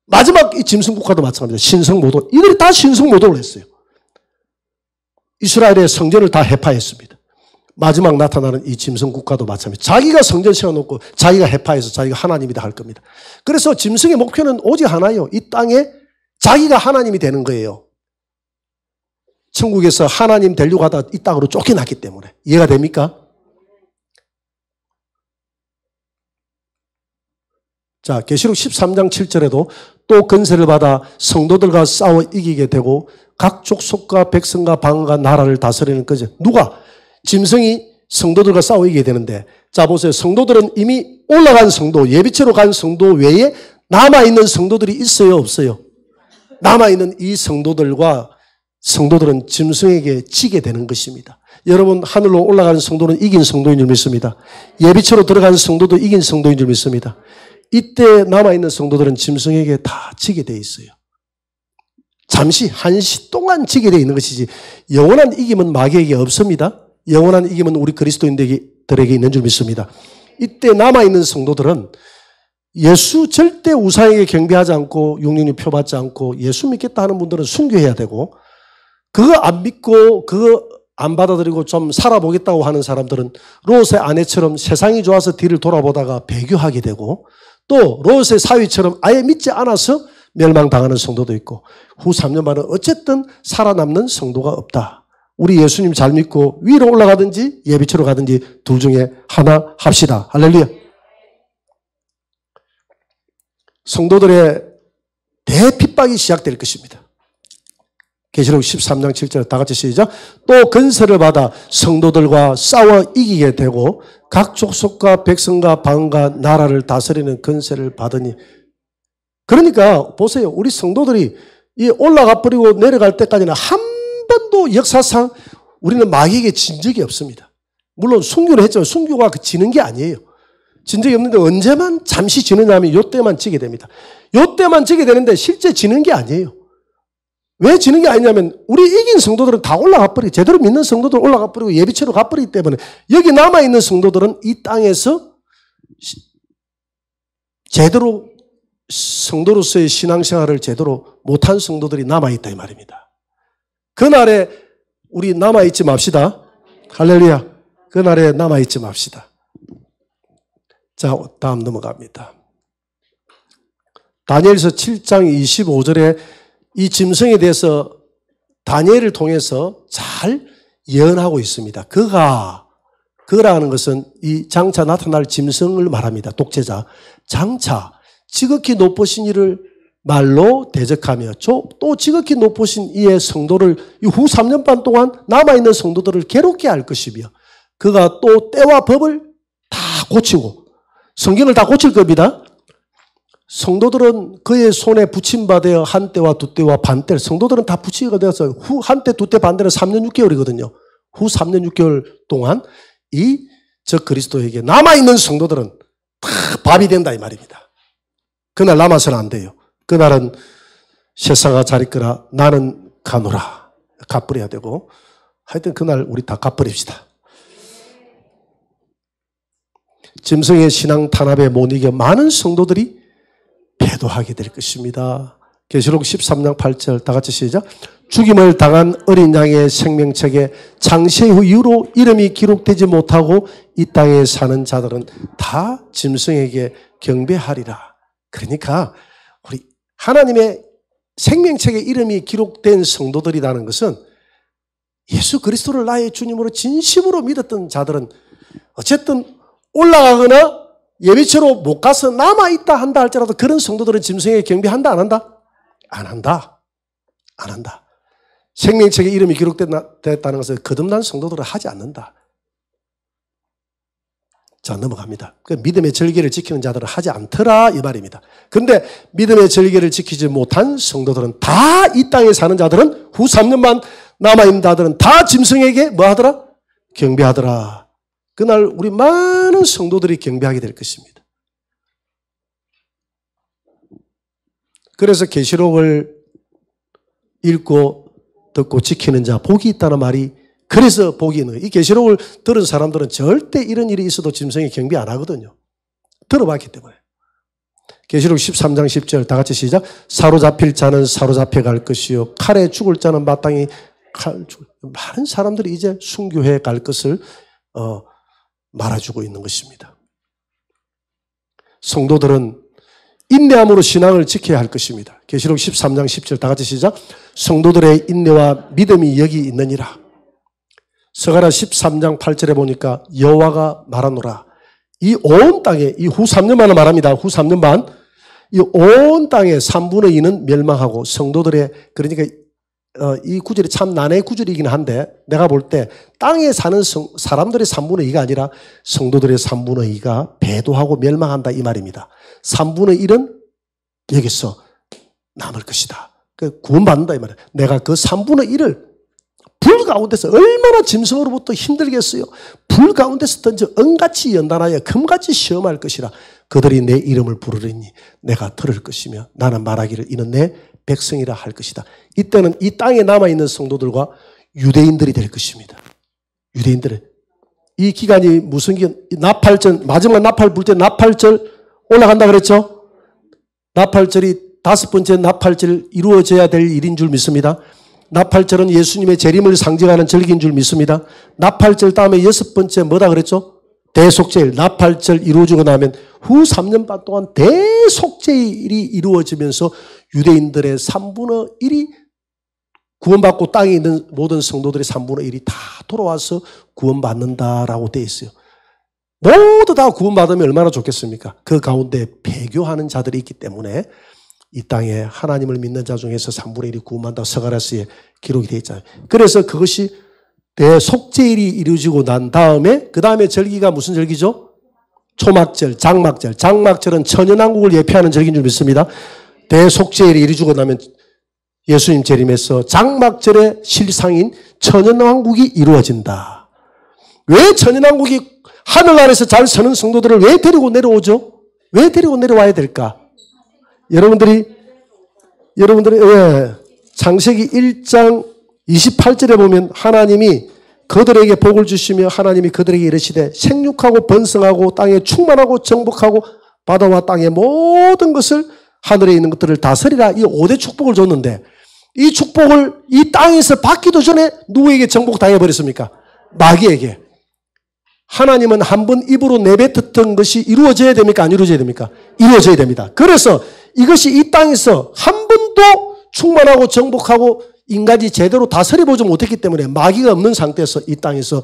마지막 이 짐승국가도 마찬가지입니다. 신성모독. 이들이 다 신성모독을 했어요. 이스라엘의 성전을 다 해파했습니다. 마지막 나타나는 이 짐승국가도 마찬가지입니다. 자기가 성전 세워놓고 자기가 해파해서 자기가 하나님이다 할 겁니다. 그래서 짐승의 목표는 오직 하나예요. 이 땅에 자기가 하나님이 되는 거예요. 천국에서 하나님 되려고 하다 이 땅으로 쫓겨났기 때문에. 이해가 됩니까? 자, 계시록 13장 7절에도 또 건세를 받아 성도들과 싸워 이기게 되고 각 족속과 백성과 방과 나라를 다스리는 거죠. 누가? 짐승이 성도들과 싸워 이기게 되는데 자 보세요. 성도들은 이미 올라간 성도, 예비체로 간 성도 외에 남아있는 성도들이 있어요? 없어요? 남아있는 이 성도들은 짐승에게 지게 되는 것입니다. 여러분 하늘로 올라가는 성도는 이긴 성도인 줄 믿습니다. 예비체로 들어간 성도도 이긴 성도인 줄 믿습니다. 이때 남아있는 성도들은 짐승에게 다 지게 되어 있어요. 잠시 한시 동안 지게 되어 있는 것이지 영원한 이김은 마귀에게 없습니다. 영원한 이김은 우리 그리스도인들에게 있는 줄 믿습니다. 이때 남아있는 성도들은 예수 절대 우상에게 경배하지 않고 육륜이 표받지 않고 예수 믿겠다 하는 분들은 순교해야 되고 그거 안 믿고 그거 안 받아들이고 좀 살아보겠다고 하는 사람들은 롯의 아내처럼 세상이 좋아서 뒤를 돌아보다가 배교하게 되고 또 롯의 사위처럼 아예 믿지 않아서 멸망당하는 성도도 있고 후 3년 만은 어쨌든 살아남는 성도가 없다. 우리 예수님 잘 믿고 위로 올라가든지 예비처로 가든지 둘 중에 하나 합시다. 할렐루야. 성도들의 대핍박이 시작될 것입니다. 계시록 13장 7절 다 같이 시작. 또 건세를 받아 성도들과 싸워 이기게 되고 각 족속과 백성과 방과 나라를 다스리는 건세를 받으니 그러니까 보세요. 우리 성도들이 이 올라가 버리고 내려갈 때까지는 한 번도 역사상 우리는 마귀에게 진 적이 없습니다. 물론 순교를 했지만 순교가 지는 게 아니에요. 진 적이 없는데 언제만 잠시 지느냐 하면 요때만 지게 됩니다. 요때만 지게 되는데 실제 지는 게 아니에요. 왜 지는 게 아니냐면 우리 이긴 성도들은 다 올라가 버리고 제대로 믿는 성도들 올라가 버리고 예비체로 가버리기 때문에 여기 남아있는 성도들은 이 땅에서 제대로 성도로서의 신앙생활을 제대로 못한 성도들이 남아있다 이 말입니다. 그날에 우리 남아있지 맙시다. 할렐루야. 그날에 남아있지 맙시다. 자, 다음 넘어갑니다. 다니엘서 7장 25절에 이 짐승에 대해서 다니엘을 통해서 잘 예언하고 있습니다. 그라는 것은 이 장차 나타날 짐승을 말합니다. 독재자. 장차 지극히 높으신 이를 말로 대적하며 또 지극히 높으신 이의 성도를 후 3년 반 동안 남아있는 성도들을 괴롭게 할 것이며 그가 또 때와 법을 다 고치고 성경을 다 고칠 겁니다. 성도들은 그의 손에 붙임받아 한 때와 두 때와 반 때 성도들은 다 붙이게 되어서 후 한 때, 두 때, 반 때는 3년 6개월이거든요. 후 3년 6개월 동안 저 그리스도에게 남아있는 성도들은 다 밥이 된다 이 말입니다. 그날 남아서는 안 돼요. 그날은 세상아 잘 있거라 나는 가노라. 갚버려야 되고 하여튼 그날 우리 다 갚버립시다. 짐승의 신앙 탄압에 못 이겨 많은 성도들이 배도하게 될 것입니다. 계시록 13장 8절 다 같이 시작. 죽임을 당한 어린 양의 생명책에 장세 후 이후로 이름이 기록되지 못하고 이 땅에 사는 자들은 다 짐승에게 경배하리라. 그러니까 우리 하나님의 생명책에 이름이 기록된 성도들이라는 것은 예수 그리스도를 나의 주님으로 진심으로 믿었던 자들은 어쨌든 올라가거나 예배처로 못 가서 남아있다 한다 할지라도 그런 성도들은 짐승에게 경배한다 안 한다? 안 한다. 안 한다. 생명책에 이름이 기록됐다는 것은 거듭난 성도들은 하지 않는다. 자, 넘어갑니다. 믿음의 절개를 지키는 자들은 하지 않더라 이 말입니다. 그런데 믿음의 절개를 지키지 못한 성도들은 다 이 땅에 사는 자들은 후 3년만 남아있는 자들은 다 짐승에게 뭐 하더라? 경배하더라. 그날 우리 많은 성도들이 경배하게 될 것입니다. 그래서 계시록을 읽고 듣고 지키는 자 복이 있다는 말이 그래서 복이 있는 거예요. 이 계시록을 들은 사람들은 절대 이런 일이 있어도 짐승이 경배 안 하거든요. 들어봤기 때문에. 계시록 13장 10절 다 같이 시작. 사로잡힐 자는 사로잡혀 갈 것이요 칼에 죽을 자는 마땅히 많은 사람들이 이제 순교해 갈 것을 말해주고 있는 것입니다. 성도들은 인내함으로 신앙을 지켜야 할 것입니다. 계시록 13장 10절 다 같이 시작. 성도들의 인내와 믿음이 여기 있느니라. 스가랴 13장 8절에 보니까 여호와가 말하노라. 이 온 땅에 이 후 3년 반을 말합니다. 후 3년 반. 이 온 땅의 3분의 2는 멸망하고 성도들의 그러니까 이 구절이 참 난해의 구절이긴 한데 내가 볼 때 땅에 사는 사람들의 3분의 2가 아니라 성도들의 3분의 2가 배도하고 멸망한다 이 말입니다. 3분의 1은 여기서 남을 것이다. 구원받는다 이 말이에요. 내가 그 3분의 1을 불 가운데서 얼마나 짐승으로부터 힘들겠어요. 불 가운데서 던져 은같이 연단하여 금같이 시험할 것이라. 그들이 내 이름을 부르리니 내가 들을 것이며 나는 말하기를 이는 내 백성이라 할 것이다. 이때는 이 땅에 남아있는 성도들과 유대인들이 될 것입니다. 유대인들은 이 기간이 무슨 기간? 나팔절 마지막 나팔 불 때 나팔절 올라간다 그랬죠? 나팔절이 5번째 나팔절 이루어져야 될 일인 줄 믿습니다. 나팔절은 예수님의 재림을 상징하는 절기인 줄 믿습니다. 나팔절 다음에 6번째 뭐다 그랬죠? 대속죄일. 나팔절 이루어지고 나면 후 3년 반 동안 대속죄일이 이루어지면서 유대인들의 3분의 1이 구원받고 땅에 있는 모든 성도들의 3분의 1이 다 돌아와서 구원받는다라고 되어 있어요. 모두 다 구원받으면 얼마나 좋겠습니까? 그 가운데 배교하는 자들이 있기 때문에 이 땅에 하나님을 믿는 자 중에서 3분의 1이 구원받는다고 스가랴서에 기록이 되어 있잖아요. 그래서 그것이 대속죄일이 이루어지고 난 다음에 그 다음에 절기가 무슨 절기죠? 초막절, 장막절. 장막절은 천연왕국을 예표하는 절기인 줄 믿습니다. 대속죄일이 이루어지고 나면 예수님 재림에서 장막절의 실상인 천연왕국이 이루어진다. 왜 천연왕국이 하늘나라에서 잘 사는 성도들을 왜 데리고 내려오죠? 왜 데리고 내려와야 될까? 여러분들이 창세기 1장 28절에 보면 하나님이 그들에게 복을 주시며 하나님이 그들에게 이르시되 생육하고 번성하고 땅에 충만하고 정복하고 바다와 땅의 모든 것을 하늘에 있는 것들을 다스리라. 이 5대 축복을 줬는데 이 축복을 이 땅에서 받기도 전에 누구에게 정복당해버렸습니까? 마귀에게. 하나님은 한 번 입으로 내뱉었던 것이 이루어져야 됩니까? 안 이루어져야 됩니까? 이루어져야 됩니다. 그래서 이것이 이 땅에서 한 번도 충만하고 정복하고 인간이 제대로 다스려보지 못했기 때문에 마귀가 없는 상태에서 이 땅에서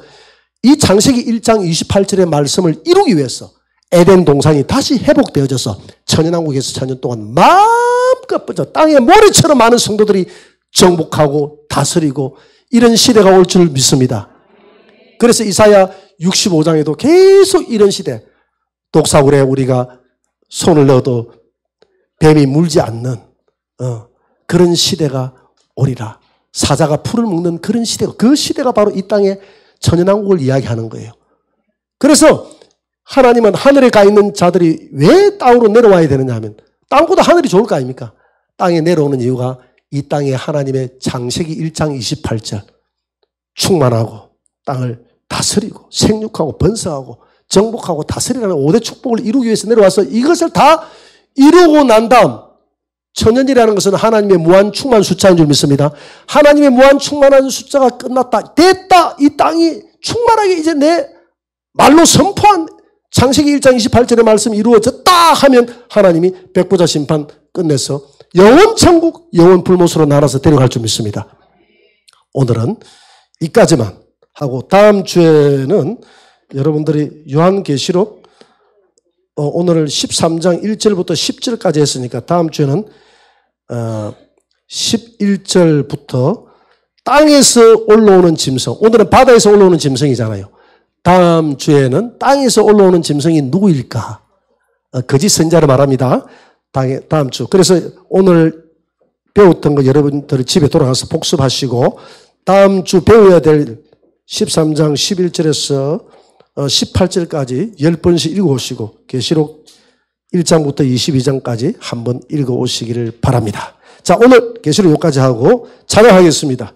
이 창세기 1장 28절의 말씀을 이루기 위해서 에덴 동산이 다시 회복되어져서 천연왕국에서 천년 동안 마음껏 뻗어 땅에 모래처럼 많은 성도들이 정복하고 다스리고 이런 시대가 올 줄 믿습니다. 그래서 이사야 65장에도 계속 이런 시대, 독사굴에 우리가 손을 넣어도 뱀이 물지 않는 그런 시대가 오리라. 사자가 풀을 먹는 그런 시대가, 그 시대가 바로 이 땅의 천연왕국을 이야기하는 거예요. 그래서 하나님은 하늘에 가 있는 자들이 왜 땅으로 내려와야 되느냐 하면 땅보다 하늘이 좋을 거 아닙니까? 땅에 내려오는 이유가 이 땅에 하나님의 창세기 1장 28절 충만하고 땅을 다스리고 생육하고 번성하고 정복하고 다스리라는 5대 축복을 이루기 위해서 내려와서 이것을 다 이루고 난 다음 천년이라는 것은 하나님의 무한 충만 숫자인 줄 믿습니다. 하나님의 무한 충만한 숫자가 끝났다. 됐다. 이 땅이 충만하게 이제 내 말로 선포한 창세기 1장 28절의 말씀이 이루어졌다 하면 하나님이 백보자 심판 끝내서 영원 천국, 영원 불못으로 나눠서 데려갈 줄 믿습니다. 오늘은 이까지만 하고 다음 주에는 여러분들이 요한계시록 오늘 13장 1절부터 10절까지 했으니까 다음 주에는 11절부터 땅에서 올라오는 짐승, 오늘은 바다에서 올라오는 짐승이잖아요. 다음 주에는 땅에서 올라오는 짐승이 누구일까? 거짓 선자를 말합니다. 다음 주. 그래서 오늘 배웠던 거 여러분들 집에 돌아가서 복습하시고 다음 주 배워야 될 13장 11절에서 18절까지 10번씩 읽어오시고 계시록 1장부터 22장까지 한번 읽어오시기를 바랍니다. 자, 오늘 계시록 여기까지 하고 찬양하겠습니다.